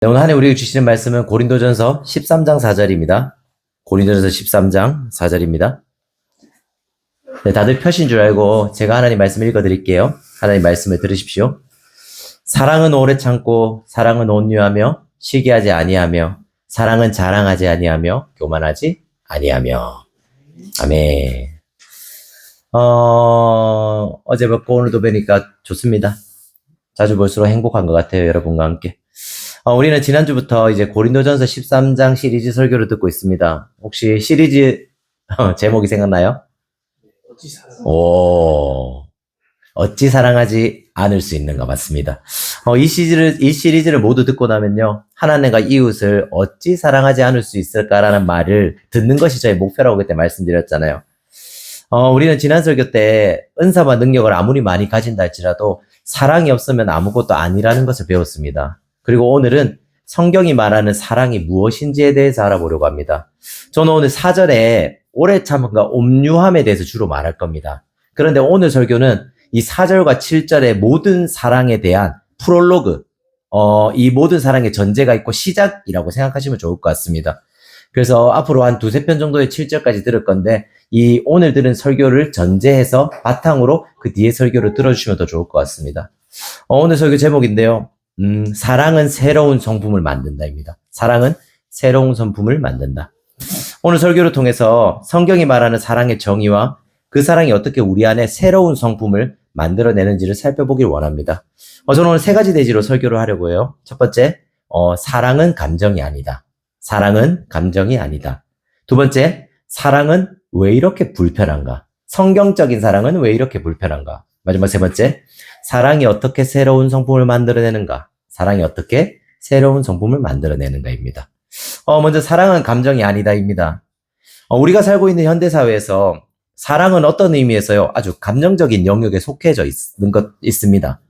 네, 오늘 한해 우리에게 주시는 말씀은 고린도전서 13장 4절입니다. 고린도전서 13장 4절입니다. 네, 다들 펴신 줄 알고 제가 하나님 말씀 읽어드릴게요. 하나님 말씀을 들으십시오. 사랑은 오래 참고 사랑은 온유하며 시기하지 아니하며 사랑은 자랑하지 아니하며 교만하지 아니하며. 아멘. 어제 뵙고 오늘도 뵈니까 좋습니다. 자주 볼수록 행복한 것 같아요. 여러분과 함께. 우리는 지난주부터 이제 고린도전서 13장 시리즈 설교를 듣고 있습니다. 혹시 시리즈 제목이 생각나요? 어찌 사랑하지 않을 수 있는가 맞습니다. 이 시리즈를 모두 듣고 나면요. 하나님과 이웃을 어찌 사랑하지 않을 수 있을까라는 말을 듣는 것이 저의 목표라고 그때 말씀드렸잖아요. 우리는 지난 설교 때 은사와 능력을 아무리 많이 가진다 할지라도 사랑이 없으면 아무것도 아니라는 것을 배웠습니다. 그리고 오늘은 성경이 말하는 사랑이 무엇인지에 대해서 알아보려고 합니다. 저는 오늘 4절에 오래 참음과 온유함에 대해서 주로 말할 겁니다. 그런데 오늘 설교는 이 4절과 7절의 모든 사랑에 대한 프롤로그, 이 모든 사랑의 전제가 있고 시작이라고 생각하시면 좋을 것 같습니다. 그래서 앞으로 한 두세 편 정도의 7절까지 들을 건데 이 오늘 들은 설교를 전제해서 바탕으로 그 뒤에 설교를 들어주시면 더 좋을 것 같습니다. 오늘 설교 제목인데요. 사랑은 새로운 성품을 만든다입니다. 사랑은 새로운 성품을 만든다. 오늘 설교를 통해서 성경이 말하는 사랑의 정의와 그 사랑이 어떻게 우리 안에 새로운 성품을 만들어내는지를 살펴보길 원합니다. 저는 오늘 세 가지 대지로 설교를 하려고 해요. 첫 번째, 사랑은 감정이 아니다. 사랑은 감정이 아니다. 두 번째, 사랑은 왜 이렇게 불편한가? 성경적인 사랑은 왜 이렇게 불편한가? 마지막 세 번째, 사랑이 어떻게 새로운 성품을 만들어내는가? 사랑이 어떻게 새로운 성품을 만들어내는가입니다. 먼저 사랑은 감정이 아니다입니다. 우리가 살고 있는 현대사회에서 사랑은 어떤 의미에서요? 아주 감정적인 영역에 속해져 있습니다.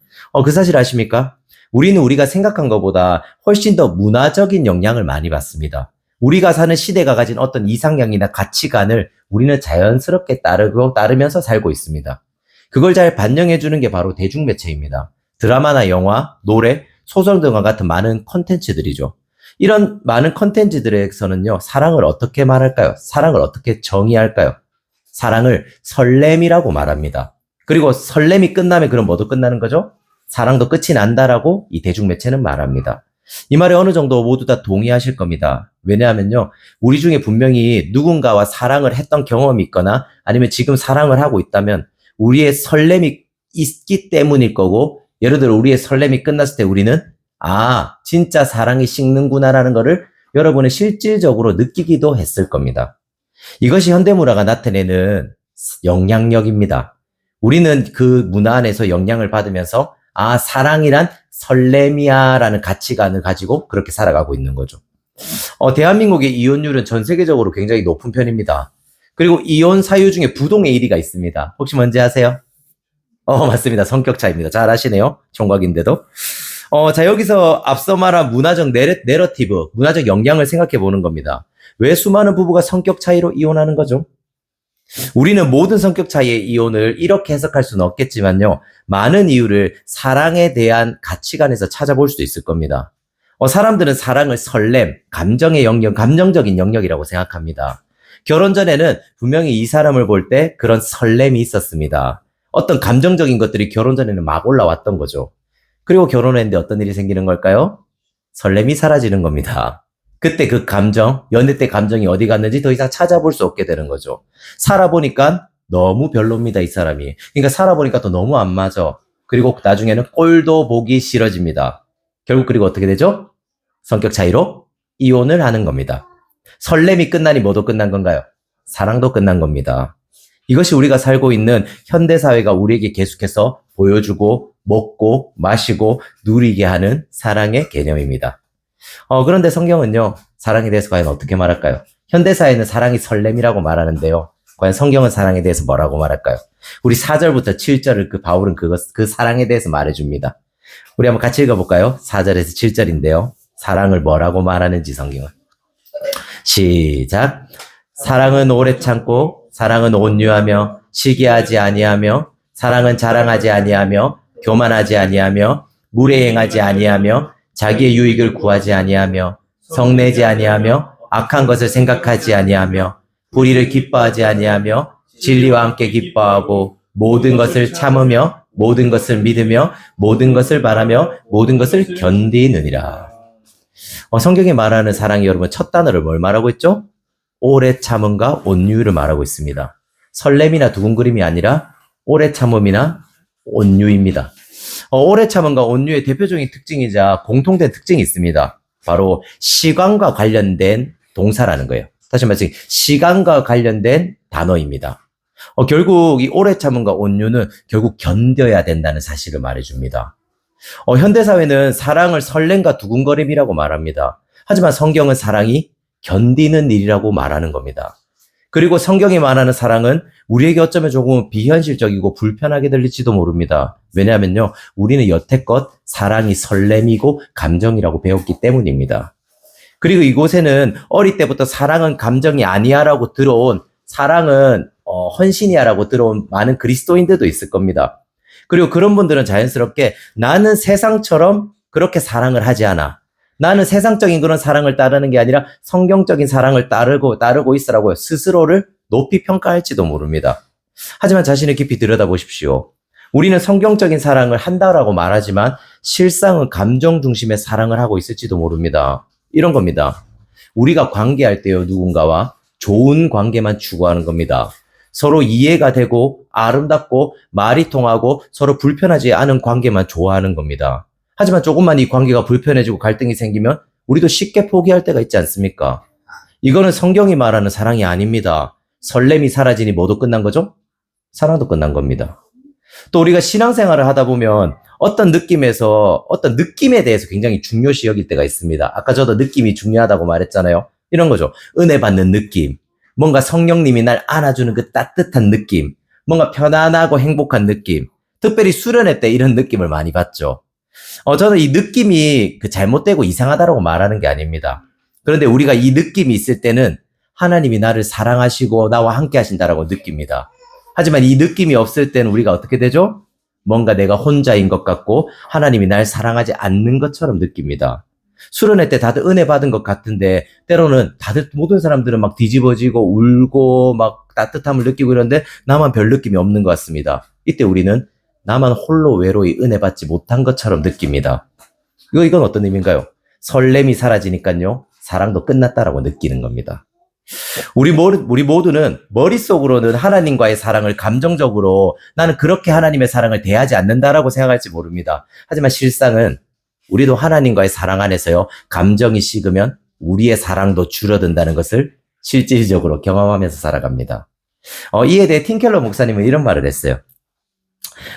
그 사실 아십니까? 우리는 우리가 생각한 것보다 훨씬 더 문화적인 영향을 많이 받습니다. 우리가 사는 시대가 가진 어떤 이상향이나 가치관을 우리는 자연스럽게 따르면서 살고 있습니다. 그걸 잘 반영해주는 게 바로 대중매체입니다. 드라마나 영화, 노래, 소설 등과 같은 많은 콘텐츠들이죠. 이런 많은 콘텐츠들에서는요, 사랑을 어떻게 말할까요? 사랑을 어떻게 정의할까요? 사랑을 설렘이라고 말합니다. 그리고 설렘이 끝나면 그럼 뭐도 끝나는 거죠? 사랑도 끝이 난다라고 이 대중매체는 말합니다. 이 말에 어느 정도 모두 다 동의하실 겁니다. 왜냐하면요, 우리 중에 분명히 누군가와 사랑을 했던 경험이 있거나 아니면 지금 사랑을 하고 있다면 우리의 설렘이 있기 때문일 거고, 예를 들어 우리의 설렘이 끝났을 때 우리는 진짜 사랑이 식는구나라는 거를 여러분은 실질적으로 느끼기도 했을 겁니다. 이것이 현대문화가 나타내는 영향력입니다. 우리는 그 문화 안에서 영향을 받으면서 사랑이란 설렘이야라는 가치관을 가지고 그렇게 살아가고 있는 거죠. 대한민국의 이혼율은 전 세계적으로 굉장히 높은 편입니다. 그리고 이혼 사유 중에 부동의 1위가 있습니다. 혹시 뭔지 아세요? 맞습니다. 성격 차이입니다. 잘 아시네요. 총각인데도. 자, 여기서 앞서 말한 문화적 내러티브, 문화적 영향을 생각해 보는 겁니다. 왜 수많은 부부가 성격 차이로 이혼하는 거죠? 우리는 모든 성격 차이의 이혼을 이렇게 해석할 수는 없겠지만요. 많은 이유를 사랑에 대한 가치관에서 찾아볼 수도 있을 겁니다. 사람들은 사랑을 설렘, 감정의 영역, 감정적인 영역이라고 생각합니다. 결혼 전에는 분명히 이 사람을 볼 때 그런 설렘이 있었습니다. 어떤 감정적인 것들이 결혼 전에는 막 올라왔던 거죠. 그리고 결혼했는데 어떤 일이 생기는 걸까요? 설렘이 사라지는 겁니다. 그때 그 감정, 연애 때 감정이 어디 갔는지 더 이상 찾아볼 수 없게 되는 거죠. 살아보니까 너무 별로입니다, 이 사람이. 그러니까 살아보니까 또 너무 안 맞아. 그리고 나중에는 꼴도 보기 싫어집니다. 결국 그리고 어떻게 되죠? 성격 차이로 이혼을 하는 겁니다. 설렘이 끝나니 뭐도 끝난 건가요? 사랑도 끝난 겁니다. 이것이 우리가 살고 있는 현대사회가 우리에게 계속해서 보여주고 먹고 마시고 누리게 하는 사랑의 개념입니다. 그런데 성경은요, 사랑에 대해서 과연 어떻게 말할까요? 현대사회는 사랑이 설렘이라고 말하는데요. 과연 성경은 사랑에 대해서 뭐라고 말할까요? 우리 4절부터 7절을 바울은 그 사랑에 대해서 말해줍니다. 우리 한번 같이 읽어볼까요? 4절에서 7절인데요. 사랑을 뭐라고 말하는지 성경은. 시작. 사랑은 오래 참고 사랑은 온유하며 시기하지 아니하며 사랑은 자랑하지 아니하며 교만하지 아니하며 무례 행하지 아니하며 자기의 유익을 구하지 아니하며 성내지 아니하며 악한 것을 생각하지 아니하며 불의를 기뻐하지 아니하며 진리와 함께 기뻐하고 모든 것을 참으며 모든 것을 믿으며 모든 것을 바라며 모든 것을 견디느니라. 성경이 말하는 사랑이 여러분 첫 단어를 뭘 말하고 있죠? 오래 참음과 온유를 말하고 있습니다. 설렘이나 두근거림이 아니라 오래 참음이나 온유입니다. 오래 참음과 온유의 대표적인 특징이자 공통된 특징이 있습니다. 바로 시간과 관련된 동사라는 거예요. 다시 말해서 시간과 관련된 단어입니다. 결국 이 오래 참음과 온유는 결국 견뎌야 된다는 사실을 말해줍니다. 현대사회는 사랑을 설렘과 두근거림이라고 말합니다. 하지만 성경은 사랑이 견디는 일이라고 말하는 겁니다. 그리고 성경이 말하는 사랑은 우리에게 어쩌면 조금 비현실적이고 불편하게 들릴지도 모릅니다. 왜냐하면요, 우리는 여태껏 사랑이 설렘이고 감정이라고 배웠기 때문입니다. 그리고 이곳에는 어릴 때부터 사랑은 감정이 아니야라고 들어온, 사랑은 헌신이야라고 들어온 많은 그리스도인들도 있을 겁니다. 그리고 그런 분들은 자연스럽게 나는 세상처럼 그렇게 사랑을 하지 않아. 나는 세상적인 그런 사랑을 따르는 게 아니라 성경적인 사랑을 따르고 있으라고 스스로를 높이 평가할지도 모릅니다. 하지만 자신을 깊이 들여다보십시오. 우리는 성경적인 사랑을 한다라고 말하지만 실상은 감정 중심의 사랑을 하고 있을지도 모릅니다. 이런 겁니다. 우리가 관계할 때요, 누군가와 좋은 관계만 추구하는 겁니다. 서로 이해가 되고 아름답고 말이 통하고 서로 불편하지 않은 관계만 좋아하는 겁니다. 하지만 조금만 이 관계가 불편해지고 갈등이 생기면 우리도 쉽게 포기할 때가 있지 않습니까? 이거는 성경이 말하는 사랑이 아닙니다. 설렘이 사라지니 뭐도 끝난 거죠? 사랑도 끝난 겁니다. 또 우리가 신앙생활을 하다 보면 어떤 느낌에 대해서 굉장히 중요시 여길 때가 있습니다. 아까 저도 느낌이 중요하다고 말했잖아요. 이런 거죠. 은혜 받는 느낌. 뭔가 성령님이 날 안아주는 그 따뜻한 느낌. 뭔가 편안하고 행복한 느낌. 특별히 수련회 때 이런 느낌을 많이 받죠. 저는 이 느낌이 잘못되고 이상하다라고 말하는 게 아닙니다. 그런데 우리가 이 느낌이 있을 때는 하나님이 나를 사랑하시고 나와 함께 하신다라고 느낍니다. 하지만 이 느낌이 없을 때는 우리가 어떻게 되죠? 뭔가 내가 혼자인 것 같고 하나님이 날 사랑하지 않는 것처럼 느낍니다. 수련회 때 다들 은혜 받은 것 같은데 때로는 모든 사람들은 막 뒤집어지고 울고 막 따뜻함을 느끼고 이러는데 나만 별 느낌이 없는 것 같습니다. 이때 우리는 나만 홀로 외로이 은혜 받지 못한 것처럼 느낍니다. 이건 어떤 의미인가요? 설렘이 사라지니까요, 사랑도 끝났다라고 느끼는 겁니다. 우리 모두는 머릿속으로는 하나님과의 사랑을 감정적으로 나는 그렇게 하나님의 사랑을 대하지 않는다라고 생각할지 모릅니다. 하지만 실상은 우리도 하나님과의 사랑 안에서요, 감정이 식으면 우리의 사랑도 줄어든다는 것을 실질적으로 경험하면서 살아갑니다. 이에 대해 팀켈러 목사님은 이런 말을 했어요.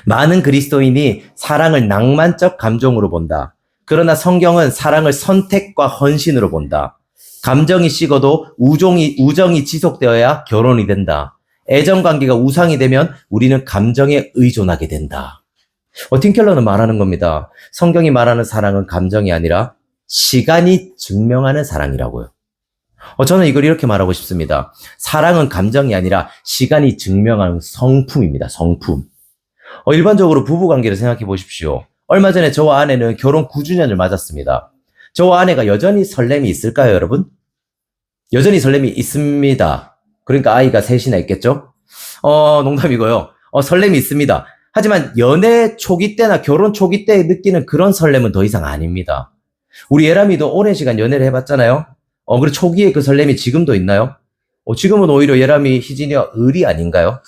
많은 그리스도인이 사랑을 낭만적 감정으로 본다. 그러나 성경은 사랑을 선택과 헌신으로 본다. 감정이 식어도 우정이 지속되어야 결혼이 된다. 애정관계가 우상이 되면 우리는 감정에 의존하게 된다. 팀켈러는 말하는 겁니다. 성경이 말하는 사랑은 감정이 아니라 시간이 증명하는 사랑이라고요. 저는 이걸 이렇게 말하고 싶습니다. 사랑은 감정이 아니라 시간이 증명하는 성품입니다. 성품. 일반적으로 부부관계를 생각해 보십시오. 얼마 전에 저와 아내는 결혼 9주년을 맞았습니다. 저와 아내가 여전히 설렘이 있을까요, 여러분? 여전히 설렘이 있습니다. 그러니까 아이가 셋이나 있겠죠? 농담이고요. 설렘이 있습니다. 하지만 연애 초기 때나 결혼 초기 때 느끼는 그런 설렘은 더 이상 아닙니다. 우리 예람이도 오랜 시간 연애를 해봤잖아요. 그리고 초기에 그 설렘이 지금도 있나요? 지금은 오히려 예람이, 희진이와 을이 아닌가요?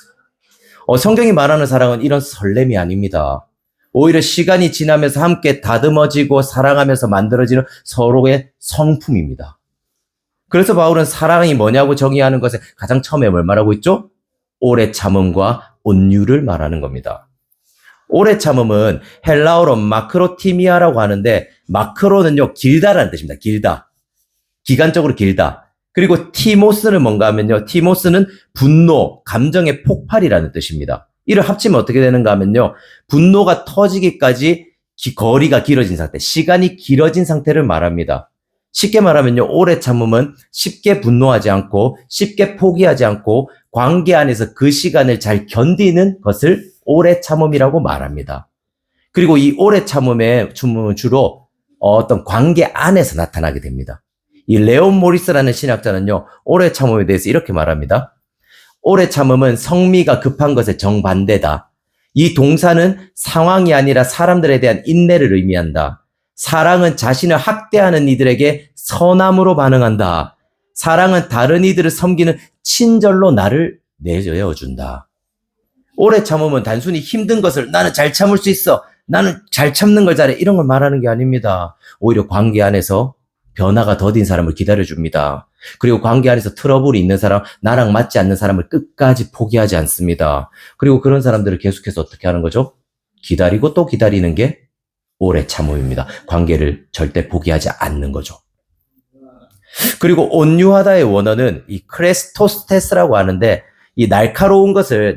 성경이 말하는 사랑은 이런 설렘이 아닙니다. 오히려 시간이 지나면서 함께 다듬어지고 사랑하면서 만들어지는 서로의 성품입니다. 그래서 바울은 사랑이 뭐냐고 정의하는 것에 가장 처음에 뭘 말하고 있죠? 오래 참음과 온유를 말하는 겁니다. 오래 참음은 헬라어로 마크로티미아라고 하는데, 마크로는요, 길다라는 뜻입니다. 길다. 기간적으로 길다. 그리고 티모스는 뭔가 하면요, 티모스는 분노, 감정의 폭발이라는 뜻입니다. 이를 합치면 어떻게 되는가 하면요, 분노가 터지기까지 거리가 길어진 상태, 시간이 길어진 상태를 말합니다. 쉽게 말하면요, 오래 참음은 쉽게 분노하지 않고 쉽게 포기하지 않고 관계 안에서 그 시간을 잘 견디는 것을 오래 참음이라고 말합니다. 그리고 이 오래 참음의 주로 어떤 관계 안에서 나타나게 됩니다. 이 레온 모리스라는 신학자는요, 오래 참음에 대해서 이렇게 말합니다. 오래 참음은 성미가 급한 것의 정반대다. 이 동사는 상황이 아니라 사람들에 대한 인내를 의미한다. 사랑은 자신을 학대하는 이들에게 선함으로 반응한다. 사랑은 다른 이들을 섬기는 친절로 나를 내어준다. 오래 참으면 단순히 힘든 것을 나는 잘 참을 수 있어. 나는 잘 참는 걸 잘해. 이런 걸 말하는 게 아닙니다. 오히려 관계 안에서 변화가 더딘 사람을 기다려줍니다. 그리고 관계 안에서 트러블이 있는 사람, 나랑 맞지 않는 사람을 끝까지 포기하지 않습니다. 그리고 그런 사람들을 계속해서 어떻게 하는 거죠? 기다리고 또 기다리는 게 오래 참음입니다. 관계를 절대 포기하지 않는 거죠. 그리고 온유하다의 원어는 이 크레스토스테스라고 하는데 이 날카로운 것을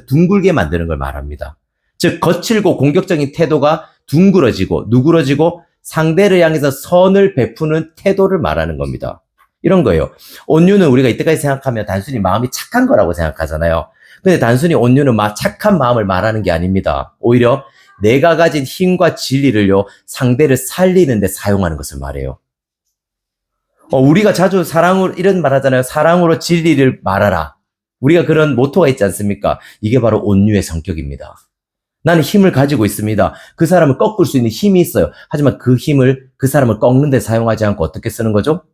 둥글게 만드는 걸 말합니다. 즉 거칠고 공격적인 태도가 둥그러지고 누그러지고 상대를 향해서 선을 베푸는 태도를 말하는 겁니다. 이런 거예요. 온유는 우리가 이때까지 생각하면 단순히 마음이 착한 거라고 생각하잖아요. 근데 단순히 온유는 착한 마음을 말하는 게 아닙니다. 오히려 내가 가진 힘과 진리를요, 상대를 살리는 데 사용하는 것을 말해요. 우리가 자주 이런 말 하잖아요. 사랑으로 진리를 말하라. 우리가 그런 모토가 있지 않습니까? 이게 바로 온유의 성격입니다. 나는 힘을 가지고 있습니다. 그 사람을 꺾을 수 있는 힘이 있어요. 하지만 그 힘을 그 사람을 꺾는 데 사용하지 않고 어떻게 쓰는 거죠?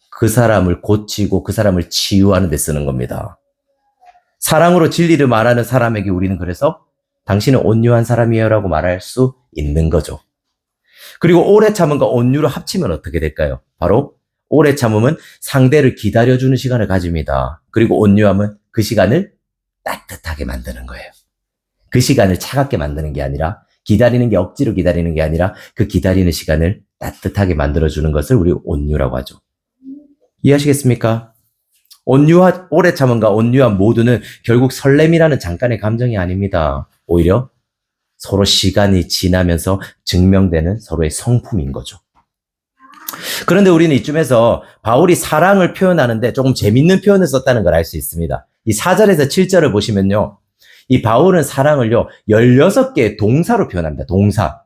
그 사람을 고치고 그 사람을 치유하는 데 쓰는 겁니다. 사랑으로 진리를 말하는 사람에게 우리는 그래서 당신은 온유한 사람이에요 라고 말할 수 있는 거죠. 그리고 오래 참음과 온유를 합치면 어떻게 될까요? 바로 오래 참음은 상대를 기다려주는 시간을 가집니다. 그리고 온유함은 그 시간을 따뜻하게 만드는 거예요. 그 시간을 차갑게 만드는 게 아니라 기다리는 게 억지로 기다리는 게 아니라 그 기다리는 시간을 따뜻하게 만들어주는 것을 우리 온유라고 하죠. 이해하시겠습니까? 오래 참음과 온유함 모두는 결국 설렘이라는 잠깐의 감정이 아닙니다. 오히려 서로 시간이 지나면서 증명되는 서로의 성품인 거죠. 그런데 우리는 이쯤에서 바울이 사랑을 표현하는데 조금 재밌는 표현을 썼다는 걸 알 수 있습니다. 이 4절에서 7절을 보시면요. 이 바울은 사랑을요, 16개의 동사로 표현합니다. 동사.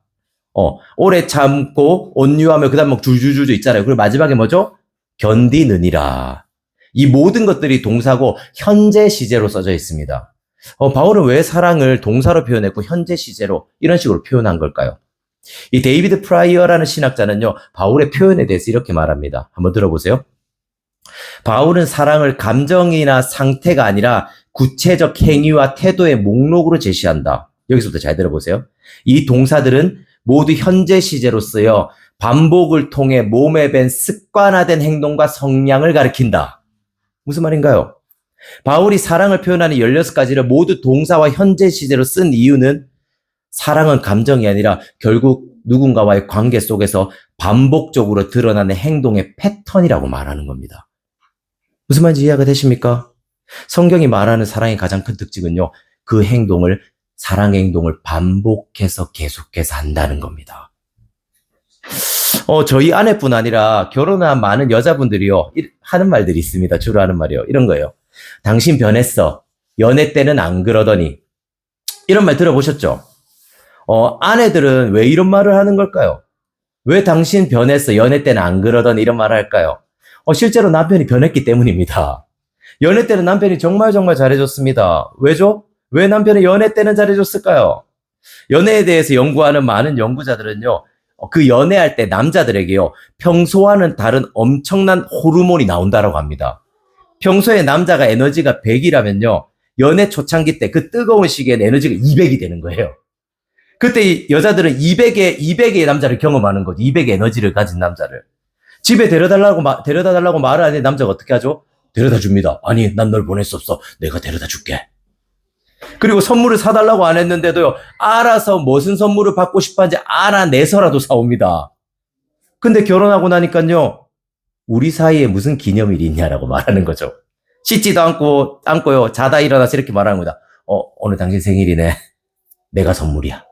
오래 참고 온유하며 그다음 막 줄줄줄 있잖아요. 그리고 마지막에 뭐죠? 견디느니라. 이 모든 것들이 동사고 현재 시제로 써져 있습니다. 바울은 왜 사랑을 동사로 표현했고 현재 시제로 이런 식으로 표현한 걸까요? 이 데이비드 프라이어라는 신학자는요, 바울의 표현에 대해서 이렇게 말합니다. 한번 들어보세요. 바울은 사랑을 감정이나 상태가 아니라 구체적 행위와 태도의 목록으로 제시한다. 여기서부터 잘 들어보세요. 이 동사들은 모두 현재 시제로 쓰여 반복을 통해 몸에 밴 습관화된 행동과 성향을 가리킨다. 무슨 말인가요? 바울이 사랑을 표현하는 16가지를 모두 동사와 현재 시제로 쓴 이유는 사랑은 감정이 아니라 결국 누군가와의 관계 속에서 반복적으로 드러나는 행동의 패턴이라고 말하는 겁니다. 무슨 말인지 이해가 되십니까? 성경이 말하는 사랑의 가장 큰 특징은요, 그 행동을, 사랑의 행동을 반복해서 계속해서 한다는 겁니다. 저희 아내뿐 아니라 결혼한 많은 여자분들이요, 하는 말들이 있습니다. 주로 하는 말이요. 이런 거예요. 당신 변했어. 연애 때는 안 그러더니. 이런 말 들어보셨죠? 아내들은 왜 이런 말을 하는 걸까요? 왜 당신 변했어? 연애 때는 안 그러더니 이런 말을 할까요? 실제로 남편이 변했기 때문입니다. 연애 때는 남편이 정말 잘해줬습니다. 왜죠? 왜 남편이 연애 때는 잘해줬을까요? 연애에 대해서 연구하는 많은 연구자들은요, 그 연애할 때 남자들에게요, 평소와는 다른 엄청난 호르몬이 나온다고 합니다. 평소에 남자가 에너지가 100이라면요, 연애 초창기 때 그 뜨거운 시기엔 에너지가 200이 되는 거예요. 그때 이 여자들은 200의 남자를 경험하는 거죠. 200의 에너지를 가진 남자를. 집에 데려다 달라고 말을 하는데 남자가 어떻게 하죠? 데려다 줍니다. 아니, 난 널 보낼 수 없어. 내가 데려다 줄게. 그리고 선물을 사달라고 안 했는데도요, 알아서 무슨 선물을 받고 싶어하는지 알아내서라도 사옵니다. 근데 결혼하고 나니까요, 우리 사이에 무슨 기념일이 있냐라고 말하는 거죠. 씻지도 않고요, 자다 일어나서 이렇게 말하는 거다. 오늘 당신 생일이네. 내가 선물이야.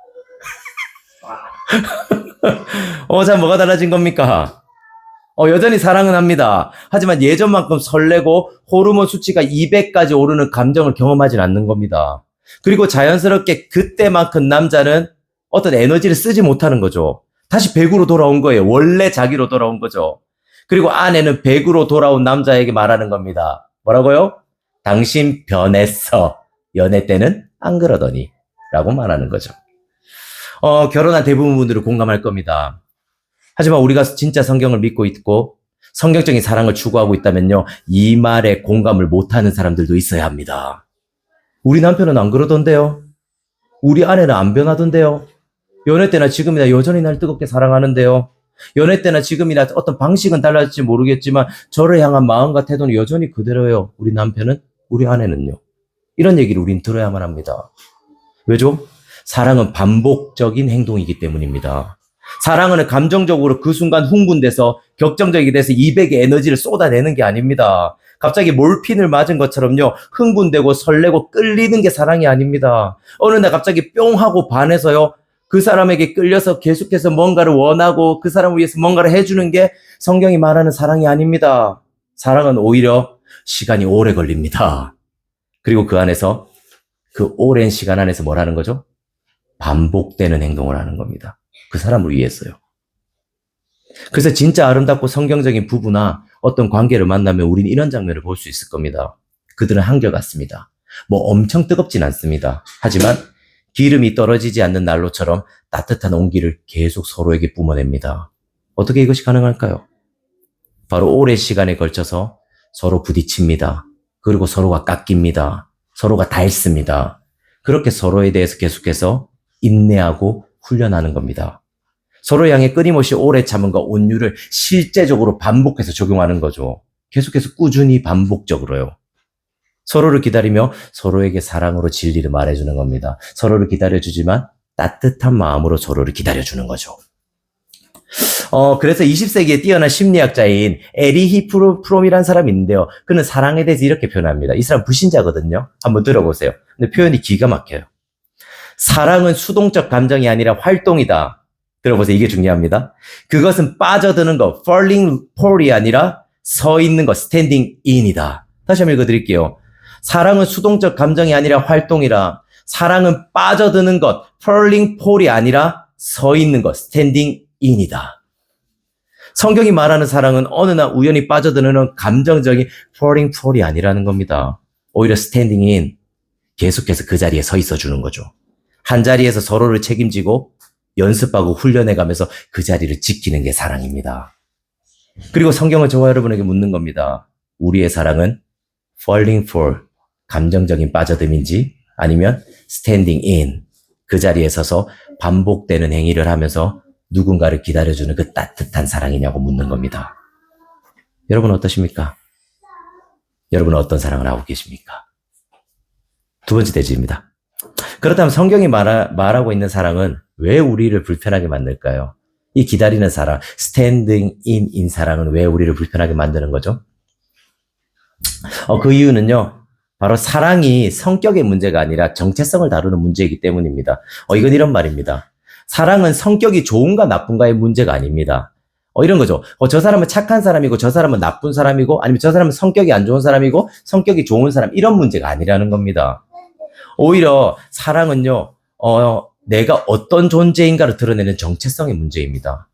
자, 뭐가 달라진 겁니까? 여전히 사랑은 합니다. 하지만 예전만큼 설레고 호르몬 수치가 200까지 오르는 감정을 경험하진 않는 겁니다. 그리고 자연스럽게 그때만큼 남자는 어떤 에너지를 쓰지 못하는 거죠. 다시 100으로 돌아온 거예요. 원래 자기로 돌아온 거죠. 그리고 아내는 100으로 돌아온 남자에게 말하는 겁니다. 뭐라고요? 당신 변했어. 연애 때는 안 그러더니. 라고 말하는 거죠. 결혼한 대부분 분들은 공감할 겁니다. 하지만 우리가 진짜 성경을 믿고 있고 성경적인 사랑을 추구하고 있다면요. 이 말에 공감을 못하는 사람들도 있어야 합니다. 우리 남편은 안 그러던데요. 우리 아내는 안 변하던데요. 연애 때나 지금이나 여전히 날 뜨겁게 사랑하는데요. 연애 때나 지금이나 어떤 방식은 달라질지 모르겠지만 저를 향한 마음과 태도는 여전히 그대로예요. 우리 남편은, 우리 아내는요. 이런 얘기를 우린 들어야만 합니다. 왜죠? 사랑은 반복적인 행동이기 때문입니다. 사랑은 감정적으로 그 순간 흥분돼서 격정적이 돼서 200의 에너지를 쏟아내는 게 아닙니다. 갑자기 몰핀을 맞은 것처럼요. 흥분되고 설레고 끌리는 게 사랑이 아닙니다. 어느 날 갑자기 뿅 하고 반해서요. 그 사람에게 끌려서 계속해서 뭔가를 원하고 그 사람을 위해서 뭔가를 해주는 게 성경이 말하는 사랑이 아닙니다. 사랑은 오히려 시간이 오래 걸립니다. 그리고 그 안에서 그 오랜 시간 안에서 뭘 하는 거죠? 반복되는 행동을 하는 겁니다. 그 사람을 위해서요. 그래서 진짜 아름답고 성경적인 부부나 어떤 관계를 만나면 우린 이런 장면을 볼 수 있을 겁니다. 그들은 한결같습니다. 뭐 엄청 뜨겁진 않습니다. 하지만 기름이 떨어지지 않는 난로처럼 따뜻한 온기를 계속 서로에게 뿜어냅니다. 어떻게 이것이 가능할까요? 바로 오랜 시간에 걸쳐서 서로 부딪힙니다. 그리고 서로가 깎입니다. 서로가 닳습니다. 그렇게 서로에 대해서 계속해서 인내하고 훈련하는 겁니다. 서로 향해 끊임없이 오래 참음과 온유를 실제적으로 반복해서 적용하는 거죠. 계속해서 꾸준히 반복적으로요. 서로를 기다리며 서로에게 사랑으로 진리를 말해주는 겁니다. 서로를 기다려주지만 따뜻한 마음으로 서로를 기다려주는 거죠. 그래서 20세기에 뛰어난 심리학자인 에리히 프롬이라는 사람이 있는데요. 그는 사랑에 대해서 이렇게 표현합니다. 이 사람 불신자거든요. 한번 들어보세요. 근데 표현이 기가 막혀요. 사랑은 수동적 감정이 아니라 활동이다. 들어보세요. 이게 중요합니다. 그것은 빠져드는 것, falling for이 아니라 서 있는 것, standing in이다. 다시 한번 읽어드릴게요. 사랑은 수동적 감정이 아니라 활동이라. 사랑은 빠져드는 것, falling for이 아니라 서 있는 것, standing in이다. 성경이 말하는 사랑은 어느 날 우연히 빠져드는 감정적인 falling for이 아니라는 겁니다. 오히려 standing in, 계속해서 그 자리에 서 있어 주는 거죠. 한 자리에서 서로를 책임지고 연습하고 훈련해가면서 그 자리를 지키는 게 사랑입니다. 그리고 성경은 저와 여러분에게 묻는 겁니다. 우리의 사랑은 falling for, 감정적인 빠져듦인지 아니면 standing in, 그 자리에 서서 반복되는 행위를 하면서 누군가를 기다려주는 그 따뜻한 사랑이냐고 묻는 겁니다. 여러분 어떠십니까? 여러분은 어떤 사랑을 하고 계십니까? 두 번째 대지입니다. 그렇다면 성경이 말하고 있는 사랑은 왜 우리를 불편하게 만들까요? 이 기다리는 사랑, standing in 사랑은 왜 우리를 불편하게 만드는 거죠? 그 이유는요, 바로 사랑이 성격의 문제가 아니라 정체성을 다루는 문제이기 때문입니다. 이건 이런 말입니다. 사랑은 성격이 좋은가 나쁜가의 문제가 아닙니다. 이런 거죠. 저 사람은 착한 사람이고 저 사람은 나쁜 사람이고 아니면 저 사람은 성격이 안 좋은 사람이고 성격이 좋은 사람, 이런 문제가 아니라는 겁니다. 오히려 사랑은요, 내가 어떤 존재인가를 드러내는 정체성의 문제입니다.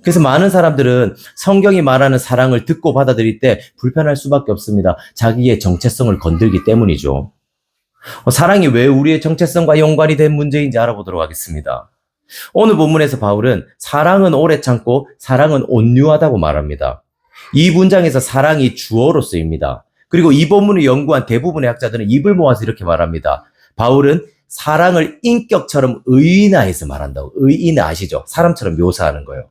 그래서 많은 사람들은 성경이 말하는 사랑을 듣고 받아들일 때 불편할 수밖에 없습니다. 자기의 정체성을 건들기 때문이죠. 사랑이 왜 우리의 정체성과 연관이 된 문제인지 알아보도록 하겠습니다. 오늘 본문에서 바울은 사랑은 오래 참고 사랑은 온유하다고 말합니다. 이 문장에서 사랑이 주어로 쓰입니다. 그리고 이 본문을 연구한 대부분의 학자들은 입을 모아서 이렇게 말합니다. 바울은 사랑을 인격처럼 의인화해서 말한다고. 의인화 아시죠? 사람처럼 묘사하는 거예요.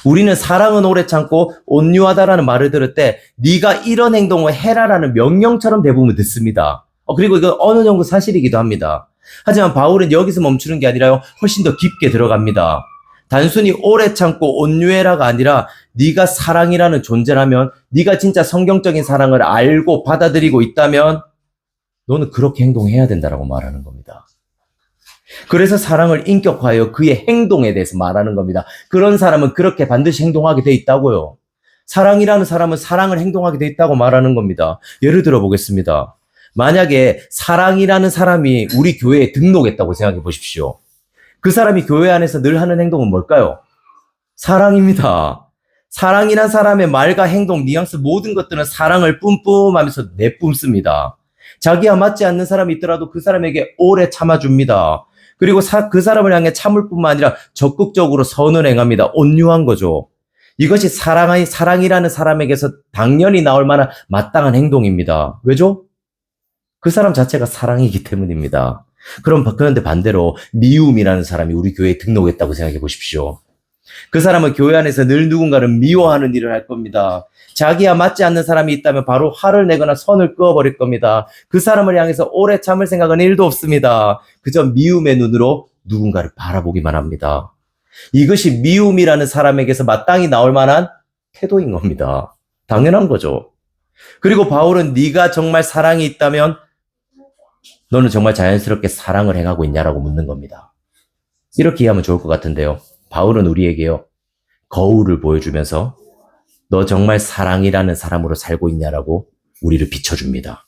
우리는 사랑은 오래 참고 온유하다라는 말을 들을 때 네가 이런 행동을 해라라는 명령처럼 대부분 듣습니다. 그리고 이건 어느 정도 사실이기도 합니다. 하지만 바울은 여기서 멈추는 게 아니라요, 훨씬 더 깊게 들어갑니다. 단순히 오래 참고 온유해라가 아니라 네가 사랑이라는 존재라면, 네가 진짜 성경적인 사랑을 알고 받아들이고 있다면 너는 그렇게 행동해야 된다라고 말하는 겁니다. 그래서 사랑을 인격화하여 그의 행동에 대해서 말하는 겁니다. 그런 사람은 그렇게 반드시 행동하게 돼 있다고요. 사랑이라는 사람은 사랑을 행동하게 돼 있다고 말하는 겁니다. 예를 들어 보겠습니다. 만약에 사랑이라는 사람이 우리 교회에 등록했다고 생각해 보십시오. 그 사람이 교회 안에서 늘 하는 행동은 뭘까요? 사랑입니다. 사랑이란 사람의 말과 행동, 뉘앙스 모든 것들은 사랑을 뿜뿜하면서 내뿜습니다. 자기와 맞지 않는 사람이 있더라도 그 사람에게 오래 참아줍니다. 그리고 그 사람을 향해 참을 뿐만 아니라 적극적으로 선을 행합니다. 온유한 거죠. 이것이 사랑이라는 사람에게서 당연히 나올 만한 마땅한 행동입니다. 왜죠? 그 사람 자체가 사랑이기 때문입니다. 그런데 반대로 미움이라는 사람이 우리 교회에 등록했다고 생각해 보십시오. 그 사람은 교회 안에서 늘 누군가를 미워하는 일을 할 겁니다. 자기와 맞지 않는 사람이 있다면 바로 화를 내거나 선을 그어버릴 겁니다. 그 사람을 향해서 오래 참을 생각은 1도 없습니다. 그저 미움의 눈으로 누군가를 바라보기만 합니다. 이것이 미움이라는 사람에게서 마땅히 나올 만한 태도인 겁니다. 당연한 거죠. 그리고 바울은 네가 정말 사랑이 있다면 너는 정말 자연스럽게 사랑을 행하고 있냐라고 묻는 겁니다. 이렇게 이해하면 좋을 것 같은데요. 바울은 우리에게요, 거울을 보여주면서 너 정말 사랑이라는 사람으로 살고 있냐라고 우리를 비춰줍니다.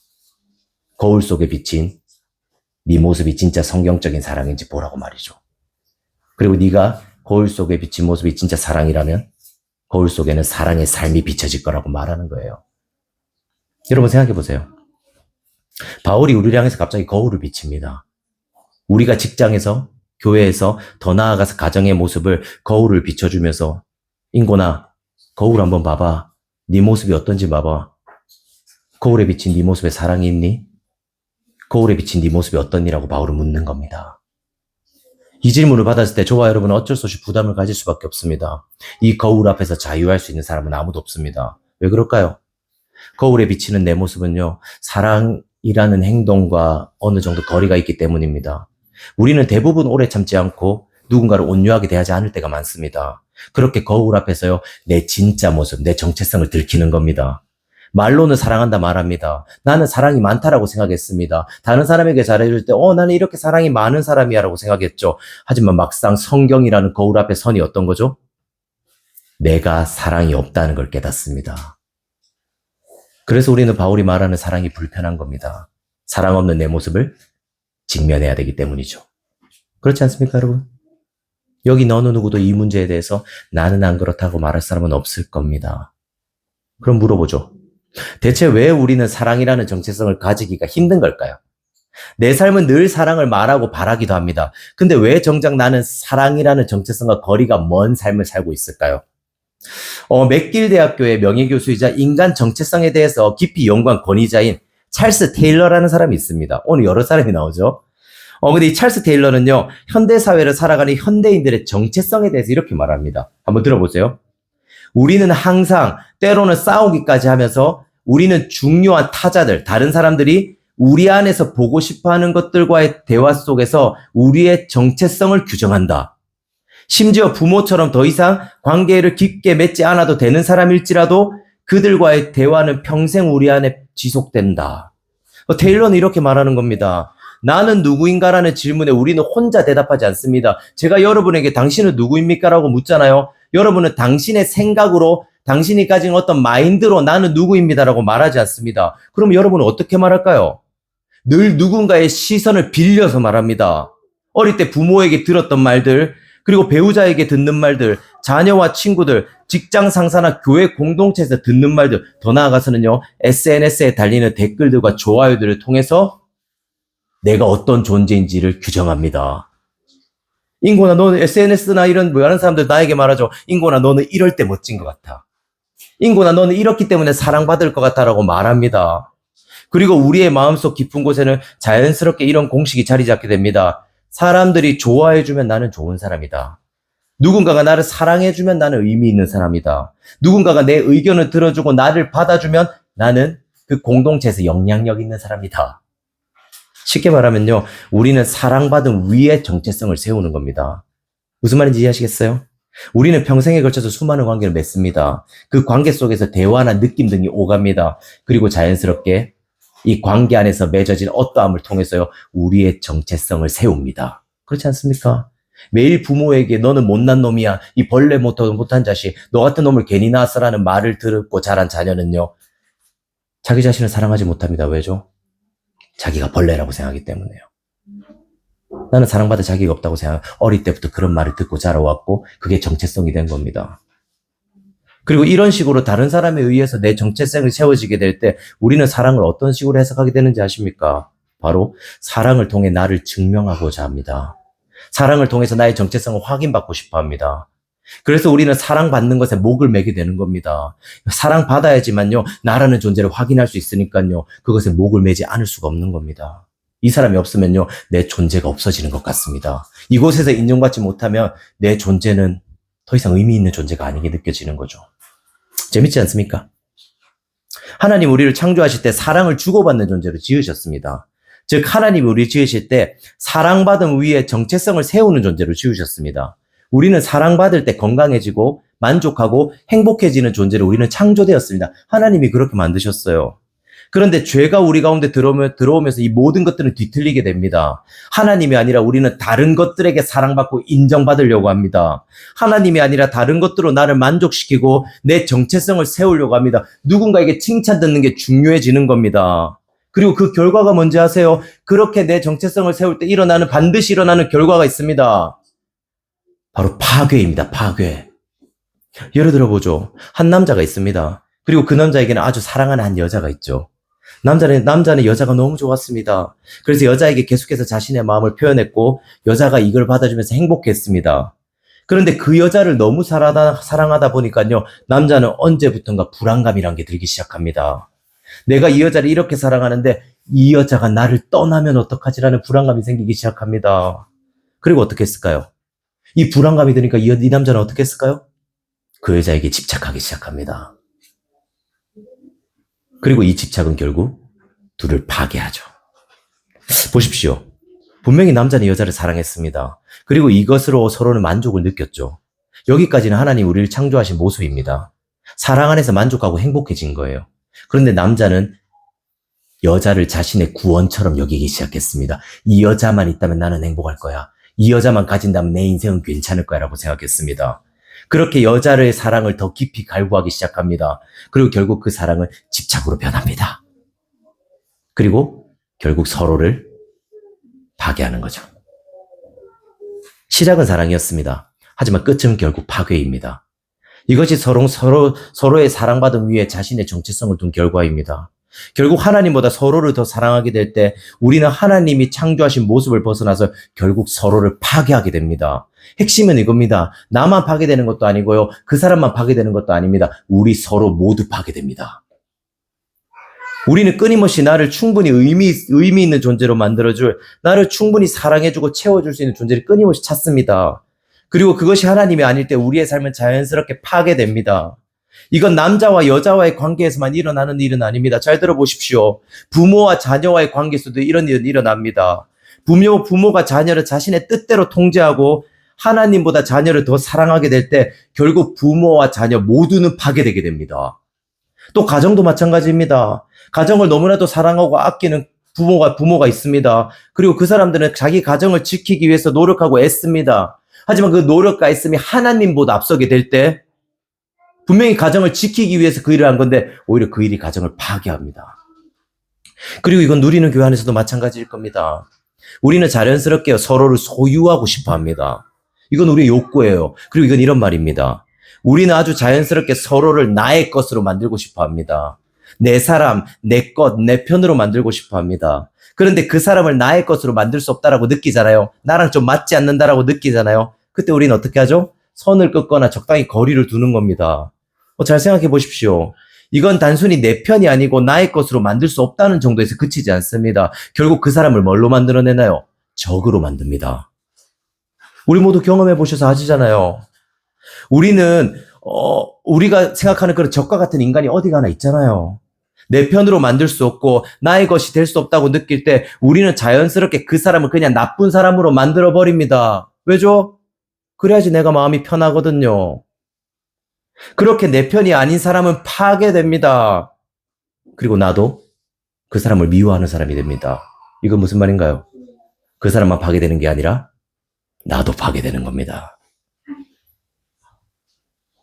거울 속에 비친 네 모습이 진짜 성경적인 사랑인지 보라고 말이죠. 그리고 네가 거울 속에 비친 모습이 진짜 사랑이라면 거울 속에는 사랑의 삶이 비춰질 거라고 말하는 거예요. 여러분 생각해 보세요. 바울이 우리를 향해서 갑자기 거울을 비칩니다. 우리가 직장에서, 교회에서, 더 나아가서 가정의 모습을 거울을 비춰주면서 인곤아, 거울 한번 봐봐. 네 모습이 어떤지 봐봐. 거울에 비친 네 모습에 사랑이 있니? 거울에 비친 네 모습이 어떻니라고 바울은 묻는 겁니다. 이 질문을 받았을 때 저와 여러분은 어쩔 수 없이 부담을 가질 수밖에 없습니다. 이 거울 앞에서 자유할 수 있는 사람은 아무도 없습니다. 왜 그럴까요? 거울에 비치는 내 모습은요, 사랑이라는 행동과 어느 정도 거리가 있기 때문입니다. 우리는 대부분 오래 참지 않고 누군가를 온유하게 대하지 않을 때가 많습니다. 그렇게 거울 앞에서요, 내 진짜 모습, 내 정체성을 들키는 겁니다. 말로는 사랑한다 말합니다. 나는 사랑이 많다라고 생각했습니다. 다른 사람에게 잘해줄 때, 나는 이렇게 사랑이 많은 사람이야 라고 생각했죠. 하지만 막상 성경이라는 거울 앞에 선이 어떤 거죠? 내가 사랑이 없다는 걸 깨닫습니다. 그래서 우리는 바울이 말하는 사랑이 불편한 겁니다. 사랑 없는 내 모습을 직면해야 되기 때문이죠. 그렇지 않습니까, 여러분? 여기 어느 누구도 이 문제에 대해서 나는 안 그렇다고 말할 사람은 없을 겁니다. 그럼 물어보죠. 대체 왜 우리는 사랑이라는 정체성을 가지기가 힘든 걸까요? 내 삶은 늘 사랑을 말하고 바라기도 합니다. 근데 왜 정작 나는 사랑이라는 정체성과 거리가 먼 삶을 살고 있을까요? 맥길 대학교의 명예교수이자 인간 정체성에 대해서 깊이 연구한 권위자인 찰스 테일러라는 사람이 있습니다. 오늘 여러 사람이 나오죠. 근데 이 찰스 테일러는요, 현대사회를 살아가는 현대인들의 정체성에 대해서 이렇게 말합니다. 한번 들어보세요. 우리는 항상 때로는 싸우기까지 하면서 우리는 중요한 타자들, 다른 사람들이 우리 안에서 보고 싶어하는 것들과의 대화 속에서 우리의 정체성을 규정한다. 심지어 부모처럼 더 이상 관계를 깊게 맺지 않아도 되는 사람일지라도 그들과의 대화는 평생 우리 안에 지속된다. 테일러는 이렇게 말하는 겁니다. 나는 누구인가라는 질문에 우리는 혼자 대답하지 않습니다. 제가 여러분에게 당신은 누구입니까? 라고 묻잖아요. 여러분은 당신의 생각으로, 당신이 가진 어떤 마인드로 나는 누구입니다라고 말하지 않습니다. 그럼 여러분은 어떻게 말할까요? 늘 누군가의 시선을 빌려서 말합니다. 어릴 때 부모에게 들었던 말들, 그리고 배우자에게 듣는 말들, 자녀와 친구들, 직장 상사나 교회 공동체에서 듣는 말들, 더 나아가서는요, SNS에 달리는 댓글들과 좋아요들을 통해서 내가 어떤 존재인지를 규정합니다. 인고나 너는 SNS나 이런 다른 사람들 나에게 말하죠. 인고나 너는 이럴 때 멋진 것 같아. 인고나 너는 이렇기 때문에 사랑받을 것 같다라고 말합니다. 그리고 우리의 마음속 깊은 곳에는 자연스럽게 이런 공식이 자리 잡게 됩니다. 사람들이 좋아해주면 나는 좋은 사람이다. 누군가가 나를 사랑해주면 나는 의미 있는 사람이다. 누군가가 내 의견을 들어주고 나를 받아주면 나는 그 공동체에서 영향력 있는 사람이다. 쉽게 말하면요, 우리는 사랑받은 위의 정체성을 세우는 겁니다. 무슨 말인지 이해하시겠어요? 우리는 평생에 걸쳐서 수많은 관계를 맺습니다. 그 관계 속에서 대화나 느낌 등이 오갑니다. 그리고 자연스럽게 이 관계 안에서 맺어진 어떠함을 통해서요, 우리의 정체성을 세웁니다. 그렇지 않습니까? 매일 부모에게 너는 못난 놈이야, 이 벌레 못한 자식, 너 같은 놈을 괜히 낳았어라는 말을 듣고 자란 자녀는요, 자기 자신을 사랑하지 못합니다. 왜죠? 자기가 벌레라고 생각하기 때문에요. 나는 사랑받을 자격이 없다고 생각, 어릴 때부터 그런 말을 듣고 자라왔고, 그게 정체성이 된 겁니다. 그리고 이런 식으로 다른 사람에 의해서 내 정체성이 세워지게 될 때, 우리는 사랑을 어떤 식으로 해석하게 되는지 아십니까? 바로, 사랑을 통해 나를 증명하고자 합니다. 사랑을 통해서 나의 정체성을 확인받고 싶어 합니다. 그래서 우리는 사랑받는 것에 목을 매게 되는 겁니다. 사랑받아야지만요, 나라는 존재를 확인할 수 있으니까요, 그것에 목을 매지 않을 수가 없는 겁니다. 이 사람이 없으면요, 내 존재가 없어지는 것 같습니다. 이곳에서 인정받지 못하면 내 존재는 더 이상 의미 있는 존재가 아니게 느껴지는 거죠. 재밌지 않습니까? 하나님 우리를 창조하실 때 사랑을 주고받는 존재로 지으셨습니다. 즉 하나님이 우리를 지으실 때 사랑받음 위에 정체성을 세우는 존재로 지으셨습니다. 우리는 사랑받을 때 건강해지고 만족하고 행복해지는 존재로 우리는 창조되었습니다. 하나님이 그렇게 만드셨어요. 그런데 죄가 우리 가운데 들어오면서 이 모든 것들은 뒤틀리게 됩니다. 하나님이 아니라 우리는 다른 것들에게 사랑받고 인정받으려고 합니다. 하나님이 아니라 다른 것들로 나를 만족시키고 내 정체성을 세우려고 합니다. 누군가에게 칭찬 듣는 게 중요해지는 겁니다. 그리고 그 결과가 뭔지 아세요? 그렇게 내 정체성을 세울 때 반드시 일어나는 결과가 있습니다. 바로 파괴입니다. 파괴. 예를 들어보죠. 한 남자가 있습니다. 그리고 그 남자에게는 아주 사랑하는 한 여자가 있죠. 남자는 여자가 너무 좋았습니다. 그래서 여자에게 계속해서 자신의 마음을 표현했고 여자가 이걸 받아주면서 행복했습니다. 그런데 그 여자를 너무 사랑하다 보니까요. 남자는 언제부턴가 불안감이란 게 들기 시작합니다. 내가 이 여자를 이렇게 사랑하는데 이 여자가 나를 떠나면 어떡하지라는 불안감이 생기기 시작합니다. 그리고 어떻게 했을까요? 이 불안감이 드니까 이 남자는 어떻게 했을까요? 그 여자에게 집착하기 시작합니다. 그리고 이 집착은 결국 둘을 파괴하죠. 보십시오. 분명히 남자는 여자를 사랑했습니다. 그리고 이것으로 서로는 만족을 느꼈죠. 여기까지는 하나님 우리를 창조하신 모습입니다. 사랑 안에서 만족하고 행복해진 거예요. 그런데 남자는 여자를 자신의 구원처럼 여기기 시작했습니다. 이 여자만 있다면 나는 행복할 거야. 이 여자만 가진다면 내 인생은 괜찮을 거야 라고 생각했습니다. 그렇게 여자의 사랑을 더 깊이 갈구하기 시작합니다. 그리고 결국 그 사랑은 집착으로 변합니다. 그리고 결국 서로를 파괴하는 거죠. 시작은 사랑이었습니다. 하지만 끝은 결국 파괴입니다. 이것이 서로의 사랑받음 위에 자신의 정체성을 둔 결과입니다. 결국 하나님보다 서로를 더 사랑하게 될 때 우리는 하나님이 창조하신 모습을 벗어나서 결국 서로를 파괴하게 됩니다. 핵심은 이겁니다. 나만 파괴되는 것도 아니고요. 그 사람만 파괴되는 것도 아닙니다. 우리 서로 모두 파괴됩니다. 우리는 끊임없이 나를 충분히 의미 있는 존재로 만들어줄, 나를 충분히 사랑해주고 채워줄 수 있는 존재를 끊임없이 찾습니다. 그리고 그것이 하나님이 아닐 때 우리의 삶은 자연스럽게 파괴됩니다. 이건 남자와 여자와의 관계에서만 일어나는 일은 아닙니다. 잘 들어보십시오. 부모와 자녀와의 관계에서도 이런 일은 일어납니다. 부모가 자녀를 자신의 뜻대로 통제하고 하나님보다 자녀를 더 사랑하게 될 때 결국 부모와 자녀 모두는 파괴되게 됩니다. 또 가정도 마찬가지입니다. 가정을 너무나도 사랑하고 아끼는 부모가 있습니다. 그리고 그 사람들은 자기 가정을 지키기 위해서 노력하고 애씁니다. 하지만 그 노력과 애씀이 하나님보다 앞서게 될 때 분명히 가정을 지키기 위해서 그 일을 한 건데 오히려 그 일이 가정을 파괴합니다. 그리고 이건 누리는 교회 안에서도 마찬가지일 겁니다. 우리는 자연스럽게 서로를 소유하고 싶어 합니다. 이건 우리의 욕구예요. 그리고 이건 이런 말입니다. 우리는 아주 자연스럽게 서로를 나의 것으로 만들고 싶어 합니다. 내 사람, 내 것, 내 편으로 만들고 싶어 합니다. 그런데 그 사람을 나의 것으로 만들 수 없다라고 느끼잖아요. 나랑 좀 맞지 않는다라고 느끼잖아요. 그때 우리는 어떻게 하죠? 선을 긋거나 적당히 거리를 두는 겁니다. 잘 생각해 보십시오. 이건 단순히 내 편이 아니고 나의 것으로 만들 수 없다는 정도에서 그치지 않습니다. 결국 그 사람을 뭘로 만들어내나요? 적으로 만듭니다. 우리 모두 경험해 보셔서 아시잖아요. 우리는 우리가 생각하는 그런 적과 같은 인간이 어디 가나 있잖아요. 내 편으로 만들 수 없고 나의 것이 될 수 없다고 느낄 때 우리는 자연스럽게 그 사람을 그냥 나쁜 사람으로 만들어 버립니다. 왜죠? 그래야지 내가 마음이 편하거든요. 그렇게 내 편이 아닌 사람은 파괴됩니다. 그리고 나도 그 사람을 미워하는 사람이 됩니다. 이건 무슨 말인가요? 그 사람만 파괴되는 게 아니라 나도 파괴되는 겁니다.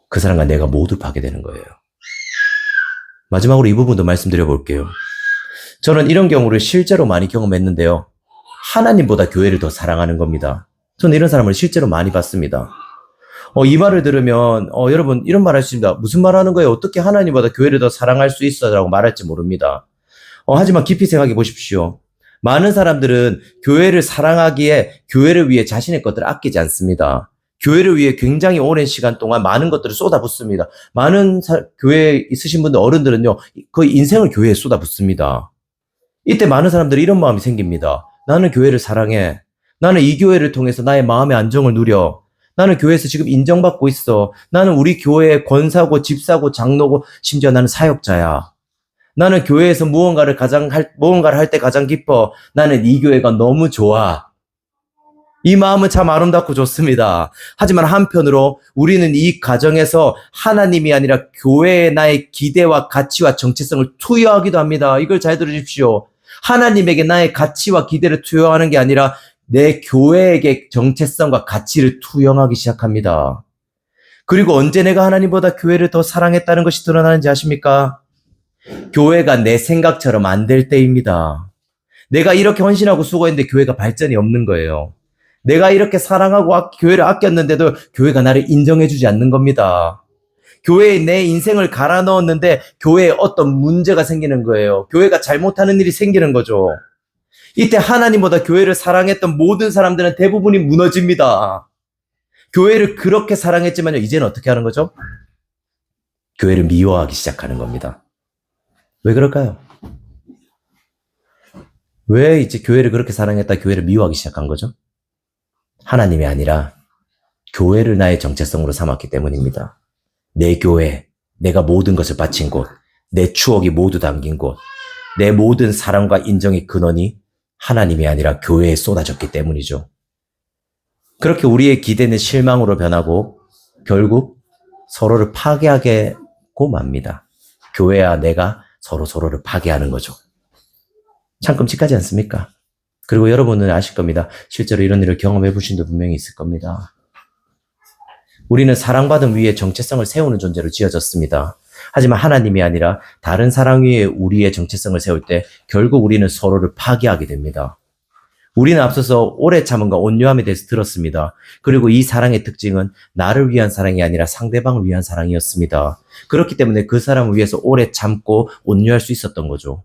그 사람과 내가 모두 파괴되는 거예요. 마지막으로 이 부분도 말씀드려 볼게요. 저는 이런 경우를 실제로 많이 경험했는데요. 하나님보다 교회를 더 사랑하는 겁니다. 저는 이런 사람을 실제로 많이 봤습니다. 이 말을 들으면 여러분 이런 말 하십니다. 무슨 말 하는 거예요? 어떻게 하나님보다 교회를 더 사랑할 수 있어? 라고 말할지 모릅니다. 하지만 깊이 생각해 보십시오. 많은 사람들은 교회를 사랑하기에 교회를 위해 자신의 것들을 아끼지 않습니다. 교회를 위해 굉장히 오랜 시간 동안 많은 것들을 쏟아붓습니다. 많은 교회에 있으신 분들, 어른들은요, 거의 인생을 교회에 쏟아붓습니다. 이때 많은 사람들이 이런 마음이 생깁니다. 나는 교회를 사랑해. 나는 이 교회를 통해서 나의 마음의 안정을 누려. 나는 교회에서 지금 인정받고 있어. 나는 우리 교회의 권사고, 집사고, 장로고, 심지어 나는 사역자야. 나는 교회에서 무언가를 할 때 가장 기뻐. 나는 이 교회가 너무 좋아. 이 마음은 참 아름답고 좋습니다. 하지만 한편으로 우리는 이 가정에서 하나님이 아니라 교회에 나의 기대와 가치와 정체성을 투여하기도 합니다. 이걸 잘 들으십시오. 하나님에게 나의 가치와 기대를 투여하는 게 아니라 내 교회에게 정체성과 가치를 투영하기 시작합니다. 그리고 언제 내가 하나님보다 교회를 더 사랑했다는 것이 드러나는지 아십니까? 교회가 내 생각처럼 안 될 때입니다. 내가 이렇게 헌신하고 수고했는데 교회가 발전이 없는 거예요. 내가 이렇게 사랑하고 교회를 아꼈는데도 교회가 나를 인정해주지 않는 겁니다. 교회에 내 인생을 갈아 넣었는데 교회에 어떤 문제가 생기는 거예요. 교회가 잘못하는 일이 생기는 거죠. 이때 하나님보다 교회를 사랑했던 모든 사람들은 대부분이 무너집니다. 교회를 그렇게 사랑했지만요, 이제는 어떻게 하는 거죠? 교회를 미워하기 시작하는 겁니다. 왜 그럴까요? 왜 이제 교회를 그렇게 사랑했다 교회를 미워하기 시작한 거죠? 하나님이 아니라 교회를 나의 정체성으로 삼았기 때문입니다. 내 교회, 내가 모든 것을 바친 곳, 내 추억이 모두 담긴 곳, 내 모든 사랑과 인정의 근원이 하나님이 아니라 교회에 쏟아졌기 때문이죠. 그렇게 우리의 기대는 실망으로 변하고 결국 서로를 파괴하고 맙니다. 교회와 내가 서로를 파괴하는 거죠. 참 끔찍하지 않습니까? 그리고 여러분은 아실 겁니다. 실제로 이런 일을 경험해 보신 분 분명히 있을 겁니다. 우리는 사랑받음 위에 정체성을 세우는 존재로 지어졌습니다. 하지만 하나님이 아니라 다른 사랑 위에 우리의 정체성을 세울 때 결국 우리는 서로를 파괴하게 됩니다. 우리는 앞서서 오래 참음과 온유함에 대해서 들었습니다. 그리고 이 사랑의 특징은 나를 위한 사랑이 아니라 상대방을 위한 사랑이었습니다. 그렇기 때문에 그 사람을 위해서 오래 참고 온유할 수 있었던 거죠.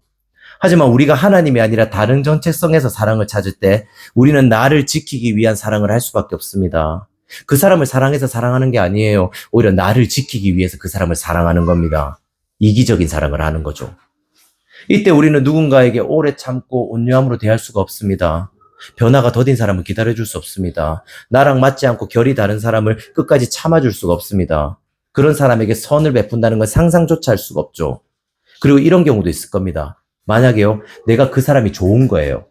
하지만 우리가 하나님이 아니라 다른 정체성에서 사랑을 찾을 때 우리는 나를 지키기 위한 사랑을 할 수밖에 없습니다. 그 사람을 사랑해서 사랑하는 게 아니에요. 오히려 나를 지키기 위해서 그 사람을 사랑하는 겁니다. 이기적인 사랑을 하는 거죠. 이때 우리는 누군가에게 오래 참고 온유함으로 대할 수가 없습니다. 변화가 더딘 사람을 기다려줄 수 없습니다. 나랑 맞지 않고 결이 다른 사람을 끝까지 참아줄 수가 없습니다. 그런 사람에게 선을 베푼다는 건 상상조차 할 수가 없죠. 그리고 이런 경우도 있을 겁니다. 만약에요, 내가 그 사람이 좋은 거예요.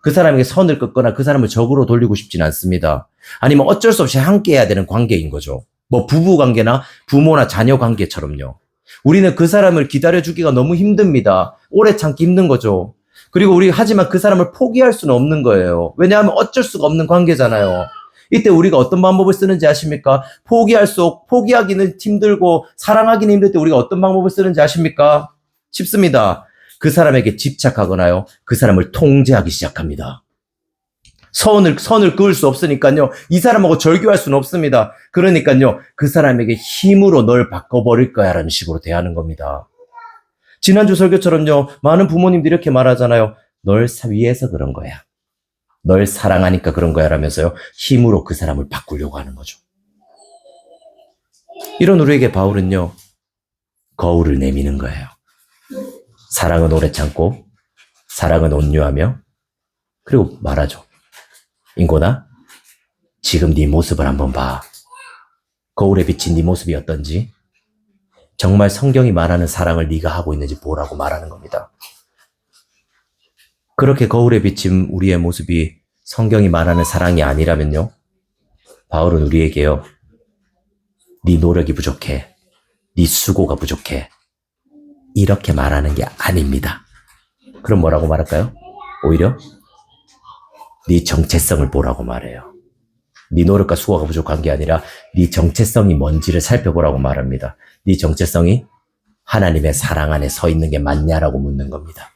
그 사람에게 선을 긋거나 그 사람을 적으로 돌리고 싶진 않습니다. 아니면 어쩔 수 없이 함께 해야 되는 관계인 거죠. 뭐 부부 관계나 부모나 자녀 관계처럼요. 우리는 그 사람을 기다려주기가 너무 힘듭니다. 오래 참기 힘든 거죠. 그리고 하지만 그 사람을 포기할 수는 없는 거예요. 왜냐하면 어쩔 수가 없는 관계잖아요. 이때 우리가 어떤 방법을 쓰는지 아십니까? 포기하기는 힘들고 사랑하기는 힘들 때 우리가 어떤 방법을 쓰는지 아십니까? 쉽습니다. 그 사람에게 집착하거나요, 그 사람을 통제하기 시작합니다. 선을 그을 수 없으니까요, 이 사람하고 절교할 수는 없습니다. 그러니까요, 그 사람에게 힘으로 널 바꿔버릴 거야 라는 식으로 대하는 겁니다. 지난주 설교처럼요, 많은 부모님들이 이렇게 말하잖아요. 널 위해서 그런 거야. 널 사랑하니까 그런 거야 라면서요, 힘으로 그 사람을 바꾸려고 하는 거죠. 이런 우리에게 바울은요, 거울을 내미는 거예요. 사랑은 오래 참고, 사랑은 온유하며, 그리고 말하죠. 인고나, 지금 네 모습을 한번 봐. 거울에 비친 네 모습이 어떤지, 정말 성경이 말하는 사랑을 네가 하고 있는지 보라고 말하는 겁니다. 그렇게 거울에 비친 우리의 모습이 성경이 말하는 사랑이 아니라면요, 바울은 우리에게요, 네 노력이 부족해, 네 수고가 부족해, 이렇게 말하는 게 아닙니다. 그럼 뭐라고 말할까요? 오히려 네 정체성을 보라고 말해요. 네 노력과 수고가 부족한 게 아니라 네 정체성이 뭔지를 살펴보라고 말합니다. 네 정체성이 하나님의 사랑 안에 서 있는 게 맞냐라고 묻는 겁니다.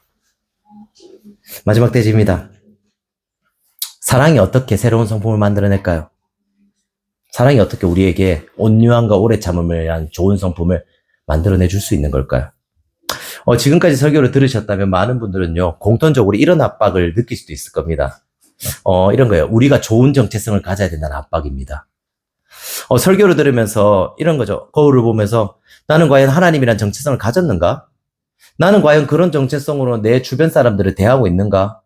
마지막 대지입니다. 사랑이 어떻게 새로운 성품을 만들어낼까요? 사랑이 어떻게 우리에게 온유함과 오래 참음을 위한 좋은 성품을 만들어내 줄 수 있는 걸까요? 지금까지 설교를 들으셨다면 많은 분들은요, 공통적으로 이런 압박을 느낄 수도 있을 겁니다. 이런 거예요. 우리가 좋은 정체성을 가져야 된다는 압박입니다. 설교를 들으면서 이런 거죠. 거울을 보면서 나는 과연 하나님이란 정체성을 가졌는가? 나는 과연 그런 정체성으로 내 주변 사람들을 대하고 있는가?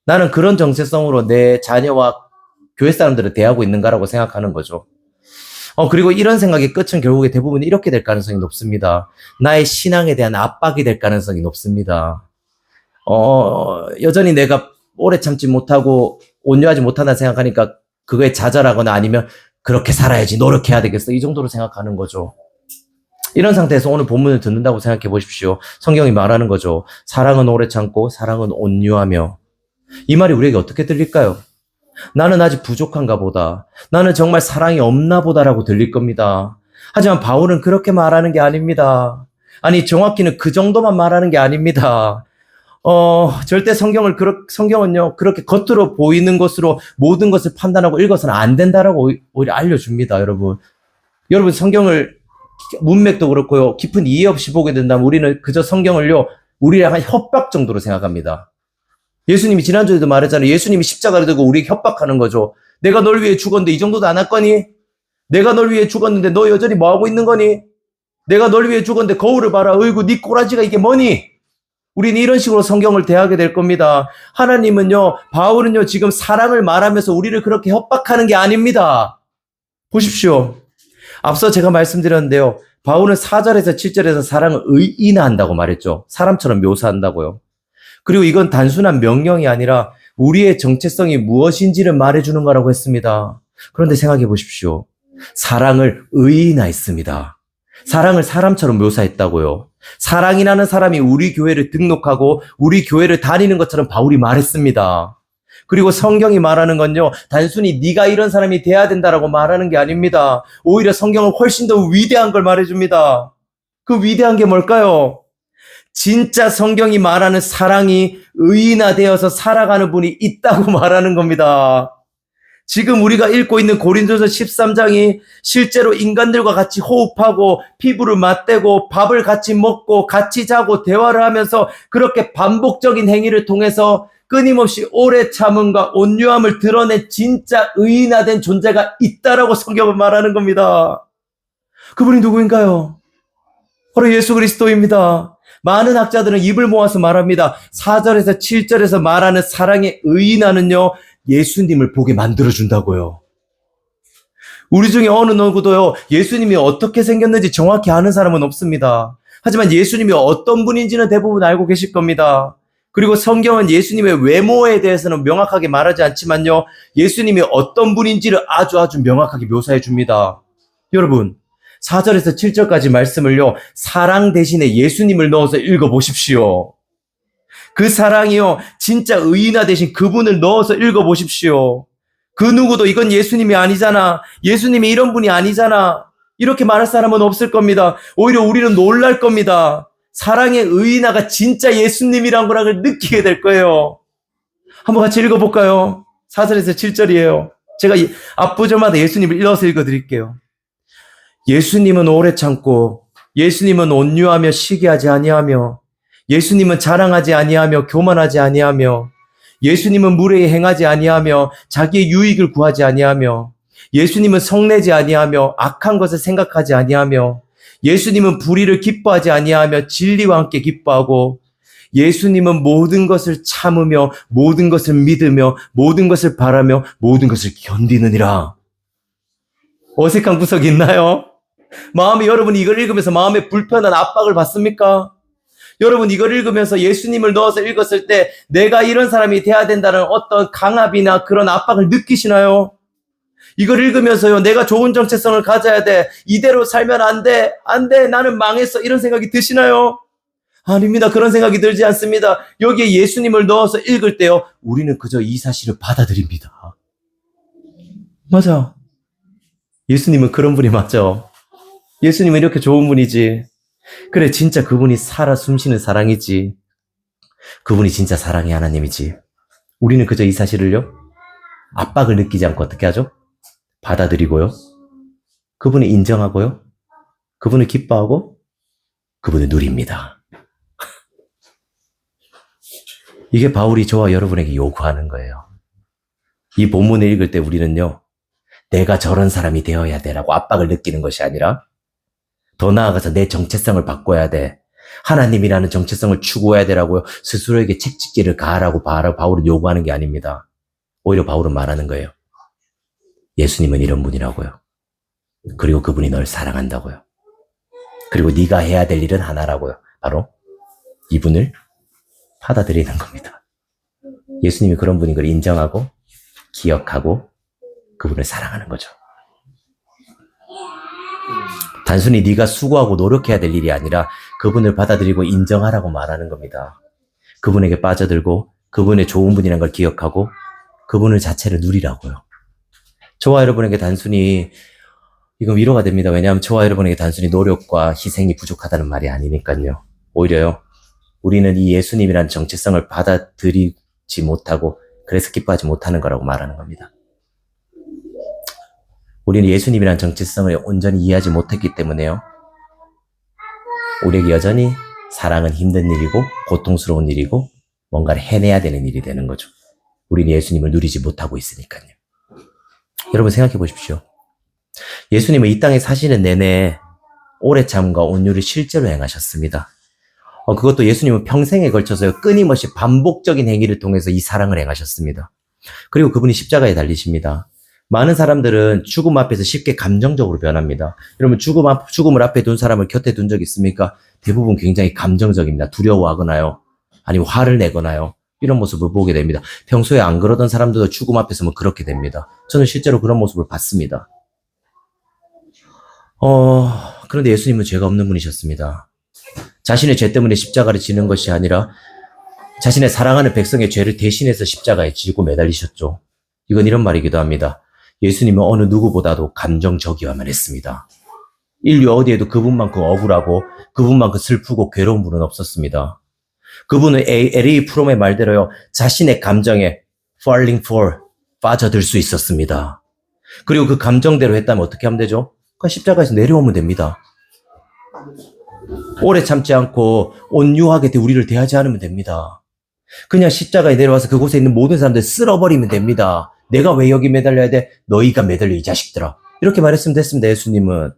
나는 그런 정체성으로 내 자녀와 교회 사람들을 대하고 있는가라고 생각하는 거죠. 그리고 이런 생각의 끝은 결국에 대부분 이렇게 될 가능성이 높습니다. 나의 신앙에 대한 압박이 될 가능성이 높습니다. 여전히 내가 오래 참지 못하고 온유하지 못한다 생각하니까 그거에 좌절하거나 아니면 그렇게 살아야지 노력해야 되겠어 이 정도로 생각하는 거죠. 이런 상태에서 오늘 본문을 듣는다고 생각해 보십시오. 성경이 말하는 거죠. 사랑은 오래 참고 사랑은 온유하며. 이 말이 우리에게 어떻게 들릴까요? 나는 아직 부족한가 보다. 나는 정말 사랑이 없나 보다라고 들릴 겁니다. 하지만 바울은 그렇게 말하는 게 아닙니다. 아니, 정확히는 그 정도만 말하는 게 아닙니다. 절대 성경은요, 그렇게 겉으로 보이는 것으로 모든 것을 판단하고 읽어서는 안 된다라고 오히려 알려줍니다, 여러분. 여러분, 성경을 문맥도 그렇고요, 깊은 이해 없이 보게 된다면 우리는 그저 성경을요, 우리를 한 협박 정도로 생각합니다. 예수님이 지난주에도 말했잖아요. 예수님이 십자가를 들고 우리에게 협박하는 거죠. 내가 널 위해 죽었는데 이 정도도 안 할 거니? 내가 널 위해 죽었는데 너 여전히 뭐 하고 있는 거니? 내가 널 위해 죽었는데 거울을 봐라. 어이구, 네 꼬라지가 이게 뭐니? 우리는 이런 식으로 성경을 대하게 될 겁니다. 하나님은요, 바울은요, 지금 사랑을 말하면서 우리를 그렇게 협박하는 게 아닙니다. 보십시오. 앞서 제가 말씀드렸는데요. 바울은 4절에서 7절에서 사랑을 의인화한다고 말했죠. 사람처럼 묘사한다고요. 그리고 이건 단순한 명령이 아니라 우리의 정체성이 무엇인지를 말해주는 거라고 했습니다. 그런데 생각해 보십시오. 사랑을 의인화했습니다. 사랑을 사람처럼 묘사했다고요. 사랑이라는 사람이 우리 교회를 등록하고 우리 교회를 다니는 것처럼 바울이 말했습니다. 그리고 성경이 말하는 건요, 단순히 네가 이런 사람이 돼야 된다라고 말하는 게 아닙니다. 오히려 성경은 훨씬 더 위대한 걸 말해줍니다. 그 위대한 게 뭘까요? 진짜 성경이 말하는 사랑이 의인화되어서 살아가는 분이 있다고 말하는 겁니다. 지금 우리가 읽고 있는 고린도서 13장이 실제로 인간들과 같이 호흡하고 피부를 맞대고 밥을 같이 먹고 같이 자고 대화를 하면서 그렇게 반복적인 행위를 통해서 끊임없이 오래 참음과 온유함을 드러낸 진짜 의인화된 존재가 있다라고 성경은 말하는 겁니다. 그분이 누구인가요? 바로 예수 그리스도입니다. 많은 학자들은 입을 모아서 말합니다. 4절에서 7절에서 말하는 사랑의 의인화는요, 예수님을 보게 만들어준다고요. 우리 중에 어느 누구도요, 예수님이 어떻게 생겼는지 정확히 아는 사람은 없습니다. 하지만 예수님이 어떤 분인지는 대부분 알고 계실 겁니다. 그리고 성경은 예수님의 외모에 대해서는 명확하게 말하지 않지만요, 예수님이 어떤 분인지를 아주 명확하게 묘사해 줍니다. 여러분, 4절에서 7절까지 말씀을요, 사랑 대신에 예수님을 넣어서 읽어보십시오. 그 사랑이요, 진짜 의인화 대신 그분을 넣어서 읽어보십시오. 그 누구도 이건 예수님이 아니잖아. 예수님이 이런 분이 아니잖아. 이렇게 말할 사람은 없을 겁니다. 오히려 우리는 놀랄 겁니다. 사랑의 의인화가 진짜 예수님이란 거를 느끼게 될 거예요. 한번 같이 읽어볼까요? 4절에서 7절이에요. 제가 앞부절마다 예수님을 읽어서 읽어드릴게요. 예수님은 오래 참고 예수님은 온유하며 시기하지 아니하며 예수님은 자랑하지 아니하며 교만하지 아니하며 예수님은 무례히 행하지 아니하며 자기의 유익을 구하지 아니하며 예수님은 성내지 아니하며 악한 것을 생각하지 아니하며 예수님은 불의를 기뻐하지 아니하며 진리와 함께 기뻐하고 예수님은 모든 것을 참으며 모든 것을 믿으며 모든 것을 바라며 모든 것을 견디느니라. 어색한 구석이 있나요? 여러분이 이걸 읽으면서 마음에 불편한 압박을 받습니까? 여러분 이걸 읽으면서 예수님을 넣어서 읽었을 때 내가 이런 사람이 돼야 된다는 어떤 강압이나 그런 압박을 느끼시나요? 이걸 읽으면서요, 내가 좋은 정체성을 가져야 돼. 이대로 살면 안 돼. 나는 망했어. 이런 생각이 드시나요? 아닙니다. 그런 생각이 들지 않습니다. 여기에 예수님을 넣어서 읽을 때요, 우리는 그저 이 사실을 받아들입니다. 맞아. 예수님은 그런 분이 맞죠. 예수님은 이렇게 좋은 분이지. 그래, 진짜 그분이 살아 숨쉬는 사랑이지. 그분이 진짜 사랑의 하나님이지. 우리는 그저 이 사실을요, 압박을 느끼지 않고 어떻게 하죠? 받아들이고요. 그분을 인정하고요. 그분을 기뻐하고 그분을 누립니다. 이게 바울이 저와 여러분에게 요구하는 거예요. 이 본문을 읽을 때 우리는요, 내가 저런 사람이 되어야 돼라고 압박을 느끼는 것이 아니라 더 나아가서 내 정체성을 바꿔야 돼. 하나님이라는 정체성을 추구해야 되라고요. 스스로에게 책짓기를 가하라고 바울은 요구하는 게 아닙니다. 오히려 바울은 말하는 거예요. 예수님은 이런 분이라고요. 그리고 그분이 널 사랑한다고요. 그리고 네가 해야 될 일은 하나라고요. 바로 이분을 받아들이는 겁니다. 예수님이 그런 분인 걸 인정하고 기억하고 그분을 사랑하는 거죠. 단순히 네가 수고하고 노력해야 될 일이 아니라 그분을 받아들이고 인정하라고 말하는 겁니다. 그분에게 빠져들고 그분의 좋은 분이라는 걸 기억하고 그분을 자체를 누리라고요. 저와 여러분에게 단순히 이거 위로가 됩니다. 왜냐하면 저와 여러분에게 단순히 노력과 희생이 부족하다는 말이 아니니까요. 오히려요. 우리는 이 예수님이라는 정체성을 받아들이지 못하고 그래서 기뻐하지 못하는 거라고 말하는 겁니다. 우리는 예수님이라는 정체성을 온전히 이해하지 못했기 때문에요. 우리에게 여전히 사랑은 힘든 일이고 고통스러운 일이고 뭔가를 해내야 되는 일이 되는 거죠. 우리는 예수님을 누리지 못하고 있으니까요. 여러분 생각해 보십시오. 예수님은 이 땅에 사시는 내내 오래 참과 온유를 실제로 행하셨습니다. 그것도 예수님은 평생에 걸쳐서 끊임없이 반복적인 행위를 통해서 이 사랑을 행하셨습니다. 그리고 그분이 십자가에 달리십니다. 많은 사람들은 죽음 앞에서 쉽게 감정적으로 변합니다. 여러분 죽음을 앞에 둔 사람을 곁에 둔 적 있습니까? 대부분 굉장히 감정적입니다. 두려워하거나요. 아니면 화를 내거나요. 이런 모습을 보게 됩니다. 평소에 안 그러던 사람들도 죽음 앞에 서면 그렇게 됩니다. 저는 실제로 그런 모습을 봤습니다. 그런데 예수님은 죄가 없는 분이셨습니다. 자신의 죄 때문에 십자가를 지는 것이 아니라 자신의 사랑하는 백성의 죄를 대신해서 십자가에 지고 매달리셨죠. 이건 이런 말이기도 합니다. 예수님은 어느 누구보다도 감정적이어야만 했습니다. 인류 어디에도 그분만큼 억울하고 그분만큼 슬프고 괴로운 분은 없었습니다. 그분은 L.A. 프롬의 말대로요. 자신의 감정에 falling for 빠져들 수 있었습니다. 그리고 그 감정대로 했다면 어떻게 하면 되죠? 그냥 십자가에서 내려오면 됩니다. 오래 참지 않고 온유하게 우리를 대하지 않으면 됩니다. 그냥 십자가에 내려와서 그곳에 있는 모든 사람들 쓸어버리면 됩니다. 내가 왜 여기 매달려야 돼? 너희가 매달려 이 자식들아. 이렇게 말했으면 됐습니다. 예수님은.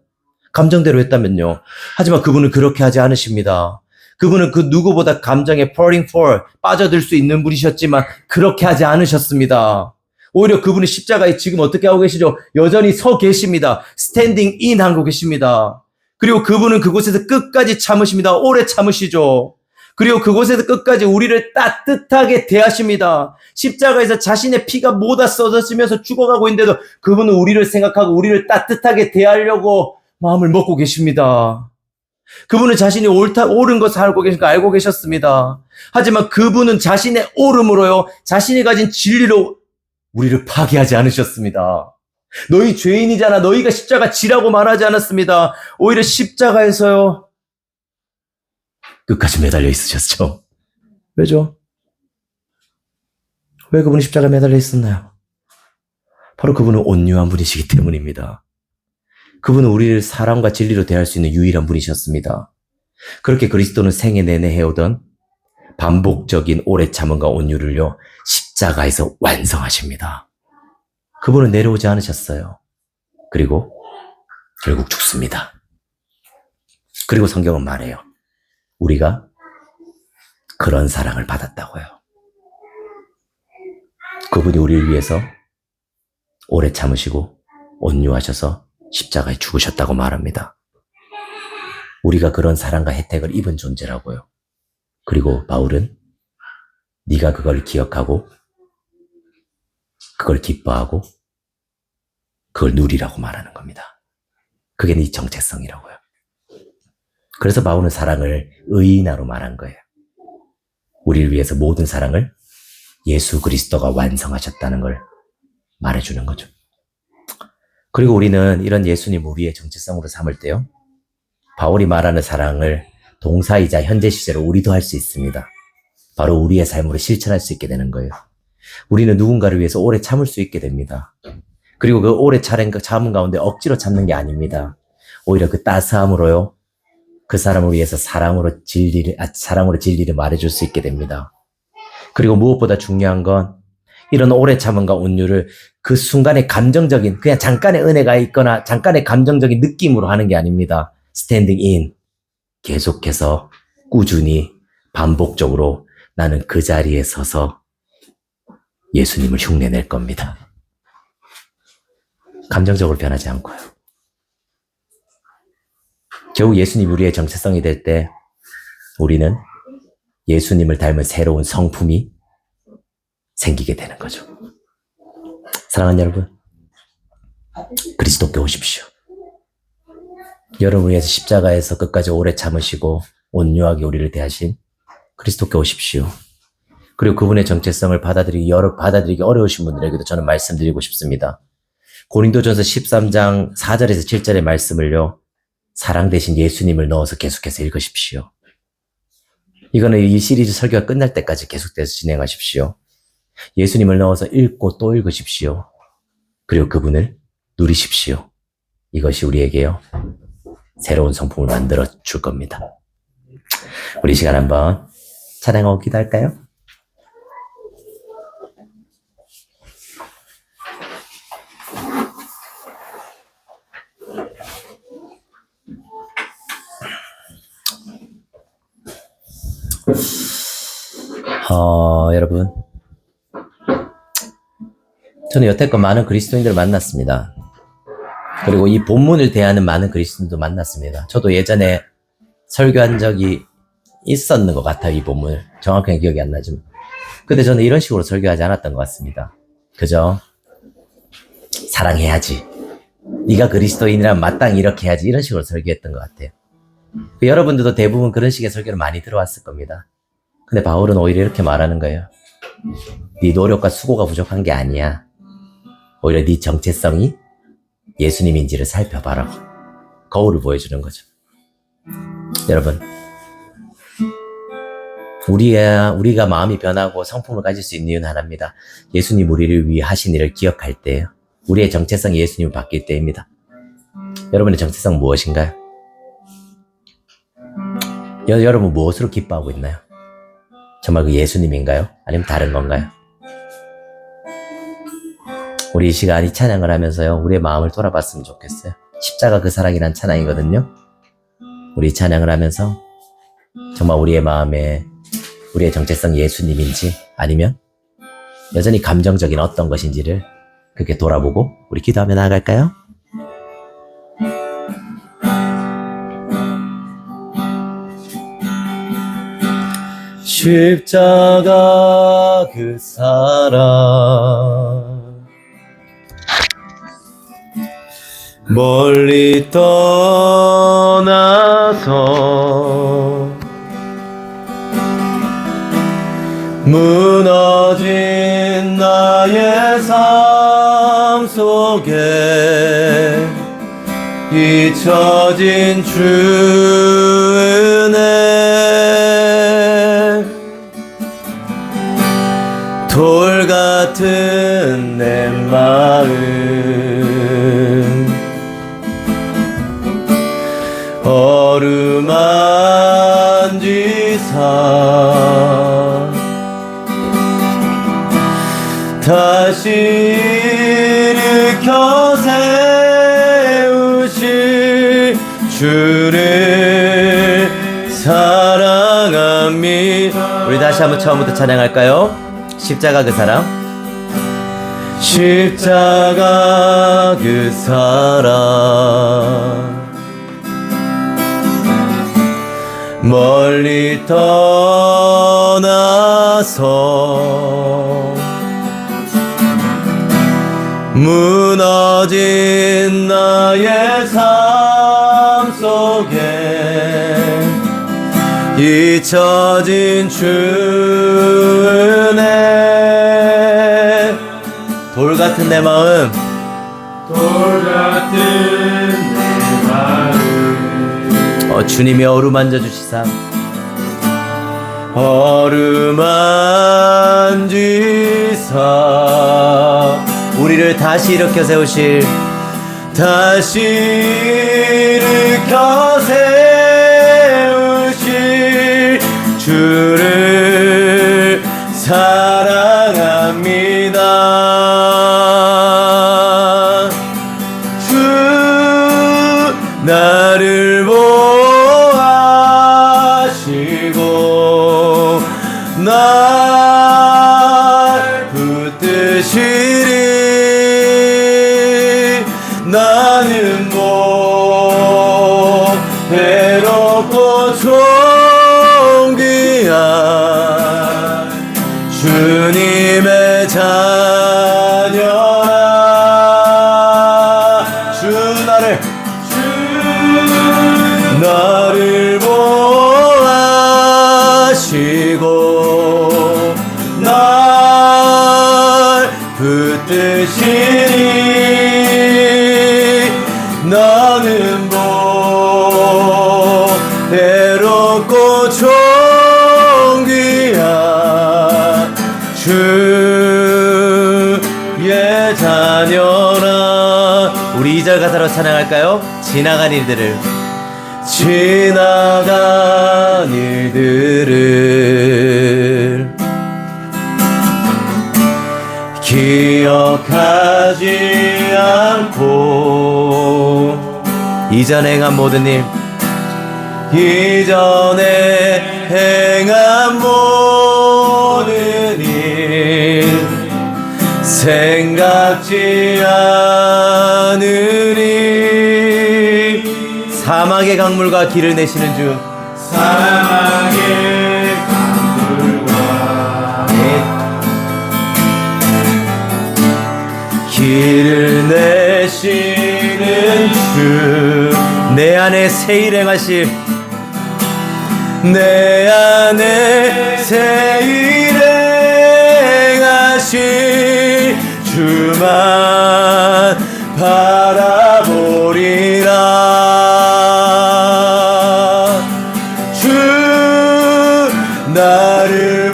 감정대로 했다면요. 하지만 그분은 그렇게 하지 않으십니다. 그분은 그 누구보다 감정에 falling for 빠져들 수 있는 분이셨지만 그렇게 하지 않으셨습니다. 오히려 그분은 십자가에 지금 어떻게 하고 계시죠? 여전히 서 계십니다. standing in 하고 계십니다. 그리고 그분은 그곳에서 끝까지 참으십니다. 오래 참으시죠. 그리고 그곳에서 끝까지 우리를 따뜻하게 대하십니다. 십자가에서 자신의 피가 모두 쏟아지면서 죽어가고 있는데도 그분은 우리를 생각하고 우리를 따뜻하게 대하려고 마음을 먹고 계십니다. 그분은 자신이 옳은 것을 알고 계시니까 알고 계셨습니다. 하지만 그분은 자신의 옳음으로요, 자신이 가진 진리로 우리를 파괴하지 않으셨습니다. 너희 죄인이잖아. 너희가 십자가 지라고 말하지 않았습니다. 오히려 십자가에서요, 끝까지 매달려 있으셨죠. 왜죠? 왜 그분이 십자가에 매달려 있었나요? 바로 그분은 온유한 분이시기 때문입니다. 그분은 우리를 사랑과 진리로 대할 수 있는 유일한 분이셨습니다. 그렇게 그리스도는 생애 내내 해오던 반복적인 오래 참음과 온유를요, 십자가에서 완성하십니다. 그분은 내려오지 않으셨어요. 그리고 결국 죽습니다. 그리고 성경은 말해요. 우리가 그런 사랑을 받았다고요. 그분이 우리를 위해서 오래 참으시고 온유하셔서 십자가에 죽으셨다고 말합니다. 우리가 그런 사랑과 혜택을 입은 존재라고요. 그리고 바울은 네가 그걸 기억하고 그걸 기뻐하고 그걸 누리라고 말하는 겁니다. 그게 네 정체성이라고요. 그래서 바울은 사랑을 의인화로 말한 거예요. 우리를 위해서 모든 사랑을 예수 그리스도가 완성하셨다는 걸 말해주는 거죠. 그리고 우리는 이런 예수님 우리의 정체성으로 삼을 때요, 바울이 말하는 사랑을 동사이자 현재 시제로 우리도 할 수 있습니다. 바로 우리의 삶으로 실천할 수 있게 되는 거예요. 우리는 누군가를 위해서 오래 참을 수 있게 됩니다. 그리고 그 오래 참은 가운데 억지로 참는 게 아닙니다. 오히려 그 따스함으로요, 그 사람을 위해서 사랑으로 진리를 말해줄 수 있게 됩니다. 그리고 무엇보다 중요한 건 이런 오래 참음과 온유를 그 순간의 감정적인, 그냥 잠깐의 은혜가 있거나 잠깐의 감정적인 느낌으로 하는 게 아닙니다. 스탠딩 인, 계속해서 꾸준히 반복적으로 나는 그 자리에 서서 예수님을 흉내낼 겁니다. 감정적으로 변하지 않고요. 결국 예수님 우리의 정체성이 될 때 우리는 예수님을 닮은 새로운 성품이 생기게 되는 거죠. 사랑하는 여러분, 그리스도께 오십시오. 여러분을 위해서 십자가에서 끝까지 오래 참으시고 온유하게 우리를 대하신 그리스도께 오십시오. 그리고 그분의 정체성을 받아들이기 어려우신 분들에게도 저는 말씀드리고 싶습니다. 고린도전서 13장 4절에서 7절의 말씀을요, 사랑 대신 예수님을 넣어서 계속해서 읽으십시오. 이거는 이 시리즈 설교가 끝날 때까지 계속해서 진행하십시오. 예수님을 넣어서 읽고 또 읽으십시오. 그리고 그분을 누리십시오. 이것이 우리에게요, 새로운 성품을 만들어 줄 겁니다. 우리 시간 한번 찬양하고 기도할까요? 여러분, 저는 여태껏 많은 그리스도인들을 만났습니다. 그리고 이 본문을 대하는 많은 그리스도인도 만났습니다. 저도 예전에 설교한 적이 있었는 것 같아요, 이 본문을. 정확하게 기억이 안 나지만. 근데 저는 이런 식으로 설교하지 않았던 것 같습니다. 그죠? 사랑해야지. 네가 그리스도인이라면 마땅히 이렇게 해야지. 이런 식으로 설교했던 것 같아요. 여러분들도 대부분 그런 식의 설교를 많이 들어왔을 겁니다. 근데 바울은 오히려 이렇게 말하는 거예요. 네 노력과 수고가 부족한 게 아니야. 오히려 네 정체성이 예수님인지를 살펴봐라고 거울을 보여주는 거죠. 여러분, 우리가 마음이 변하고 성품을 가질 수 있는 이유는 하나입니다. 예수님 우리를 위해 하신 일을 기억할 때예요. 우리의 정체성이 예수님을 바뀔 때입니다. 여러분의 정체성 무엇인가요? 여러분 무엇으로 기뻐하고 있나요? 정말 그 예수님인가요? 아니면 다른 건가요? 우리 이 시간 이 찬양을 하면서요, 우리의 마음을 돌아봤으면 좋겠어요. 십자가 그 사랑이란 찬양이거든요. 우리 찬양을 하면서 정말 우리의 마음에 우리의 정체성 예수님인지 아니면 여전히 감정적인 어떤 것인지를 그렇게 돌아보고 우리 기도하며 나아갈까요? 십자가 그 사랑 멀리 떠나서 무너진 나의 삶 속에 잊혀진 주 은혜 돌 같은 내 마음 어루만지사 다시 일으켜 세우실 주를 사랑합니다. 우리 다시 한번 처음부터 찬양할까요? 십자가 그 사랑 십자가 그 사랑 멀리 떠나서 무너진 나의 삶 속에 잊혀진 주 은혜 돌 같은 내 마음 돌 같은 내 마음 주님이 어루만져 주시사 어루만지사 다시 일으켜 세우실 다시 일으켜 세우실 주를 사랑합니다. 주 나를 보아시고 날 붙드시리. 나는 뭐 외롭고 존귀한 주님의 자녀라. 나를 보아시고 날 붙드시니. 나는 뭐 외롭고 존귀한 주의 자녀라. 우리 2절 가사로 찬양할까요? 지나간 일들을 기억하지 않고 이전에 행한 모든 일 이전에 행한 모든 일 생각지 않으리. 사막의 강물과 길을 내시는 주 사랑의 강물과 길을 내시는 주. 내 안에 새 일 행하실 내 안에 새 일 행하실 주만 바라보리라. 주 나를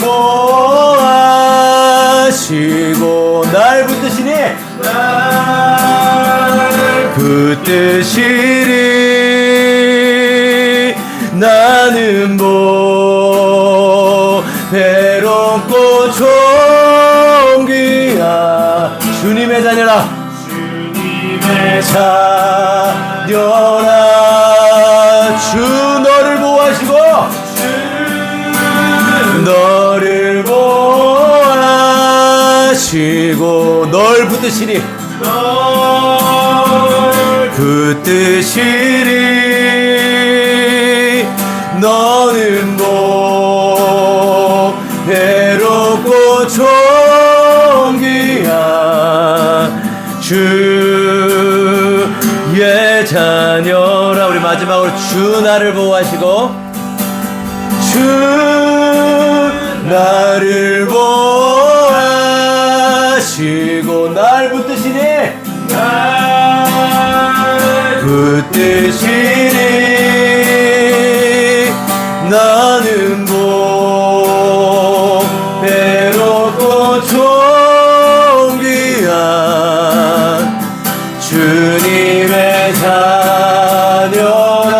보아시고 날 붙드시니 붙드시리. 나는 뭐 외롭고 존귀한 주님의 자녀라. 주님의 자녀라. 주 너를 보호하시고 너를 보호하시고 널 붙드시니 붙드시리. 너는 뭐 외롭고 존귀한 주의 자녀라. 우리 마지막으로 주 나를 보호하시고 주 나를 보호하시고 날 붙드시니 붙드시니. 나는 뭐 외롭고 존귀한 주님의 자녀라.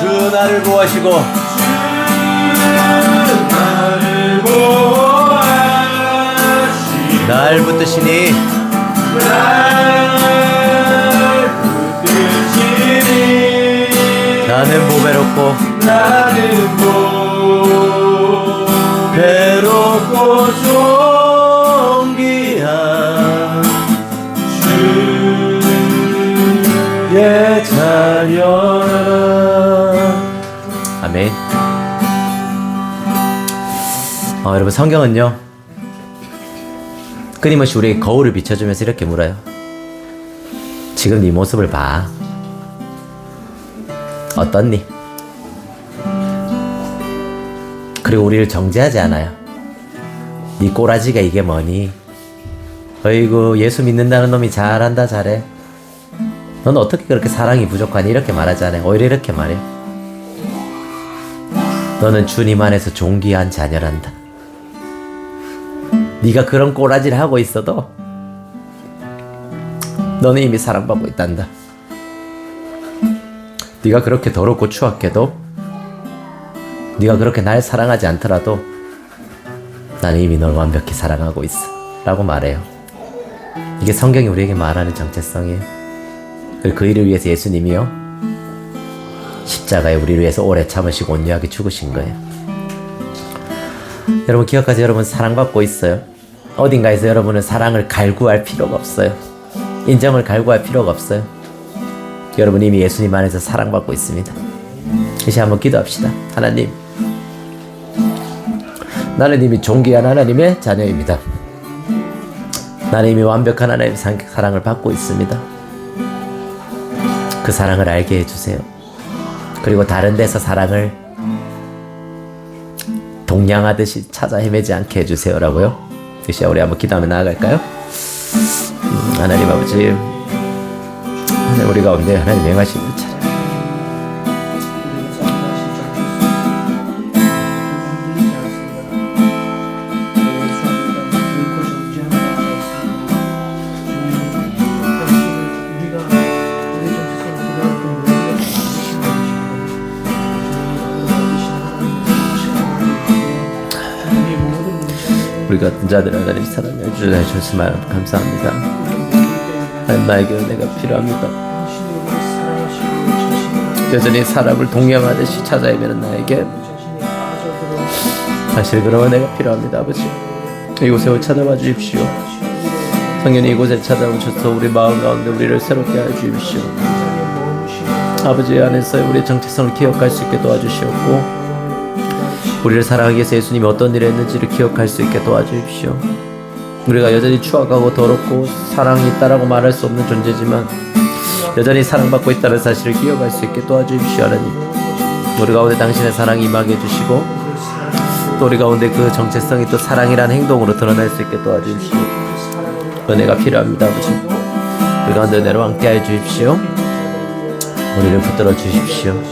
주 나를 보호하시고 날 붙드시니 나는 뭐 외롭고 존귀한 주의 자녀라. 아멘. 여러분 성경은요 끊임없이 우리에게 거울을 비춰주면서 이렇게 물어요. 지금 네 모습을 봐. 어떻니? 그리고 우리를 정죄하지 않아요. 네 꼬라지가 이게 뭐니? 어이구 예수 믿는다는 놈이 잘한다 잘해. 넌 어떻게 그렇게 사랑이 부족하니? 이렇게 말하지 않아요. 오히려 이렇게 말해요. 너는 주님 안에서 존귀한 자녀란다. 네가 그런 꼬라지를 하고 있어도 너는 이미 사랑받고 있단다. 네가 그렇게 더럽고 추악해도, 네가 그렇게 날 사랑하지 않더라도 나는 이미 널 완벽히 사랑하고 있어 라고 말해요. 이게 성경이 우리에게 말하는 정체성이에요. 그리고 그 일을 위해서 예수님이요 십자가에 우리를 위해서 오래 참으시고 온유하게 죽으신 거예요. 여러분 기억하세요. 여러분 사랑받고 있어요. 어딘가에서 여러분은 사랑을 갈구할 필요가 없어요. 인정을 갈구할 필요가 없어요. 여러분 이미 예수님 안에서 사랑받고 있습니다. 이제 한번 기도합시다. 하나님, 나는 이미 존귀한 하나님의 자녀입니다. 나는 이미 완벽한 하나님의 사랑을 받고 있습니다. 그 사랑을 알게 해주세요. 그리고 다른 데서 사랑을 동냥하듯이 찾아 헤매지 않게 해주세요라고요. 이 시간 우리 한번 기도하며 나아갈까요? 하나님 아버지, 하나님 우리 가운데 하나님 행하시는 차례. 우리 같은 자들 하나님 사랑해 주셔서 감사합니다. 하나님 나에게 은혜가 필요합니다. 여전히 사람을 동경하듯이 찾아 헤매는 나에게 사실 그런 은혜가 필요합니다. 아버지, 이곳에 찾아와 주십시오. 성령이 이곳에 찾아오셔서 우리 마음 가운데 우리를 새롭게 하여 주십시오. 아버지 안에서 우리의 정체성을 기억할 수 있게 도와주시옵고, 우리를 사랑하기 위해서 예수님이 어떤 일을 했는지를 기억할 수 있게 도와주십시오. 우리가 여전히 추악하고 더럽고 사랑이 있다라고 말할 수 없는 존재지만 여전히 사랑받고 있다는 사실을 기억할 수 있게 도와주십시오. 하나님, 우리 가운데 당신의 사랑이 임하게 해주시고, 또 우리 가운데 그 정체성이 또 사랑이라는 행동으로 드러날 수 있게 도와주십시오. 은혜가 필요합니다. 아버지, 우리 가운데 은혜로 함께하여 주십시오. 우리를 붙들어 주십시오.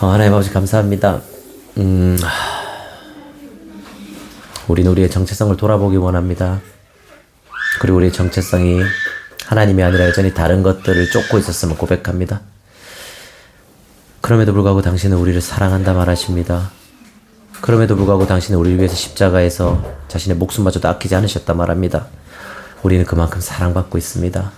하나님 아버지 감사합니다. 우리는 우리의 정체성을 돌아보기 원합니다. 그리고 우리의 정체성이 하나님이 아니라 여전히 다른 것들을 쫓고 있었음을 고백합니다. 그럼에도 불구하고 당신은 우리를 사랑한다 말하십니다. 그럼에도 불구하고 당신은 우리를 위해서 십자가에서 자신의 목숨마저도 아끼지 않으셨다 말합니다. 우리는 그만큼 사랑받고 있습니다.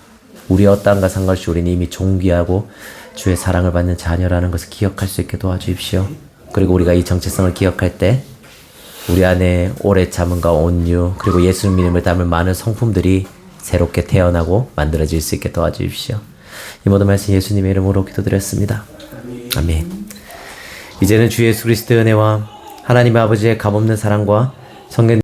우리의 어떠한가 상관없이 우리는 이미 존귀하고 주의 사랑을 받는 자녀라는 것을 기억할 수 있게 도와주십시오. 그리고 우리가 이 정체성을 기억할 때 우리 안에 오래 참음과 온유, 그리고 예수님 이름을 담을 많은 성품들이 새롭게 태어나고 만들어질 수 있게 도와주십시오. 이 모든 말씀 예수님의 이름으로 기도드렸습니다. 아멘. 이제는 주 예수 그리스도의 은혜와 하나님 아버지의 값없는 사랑과 성령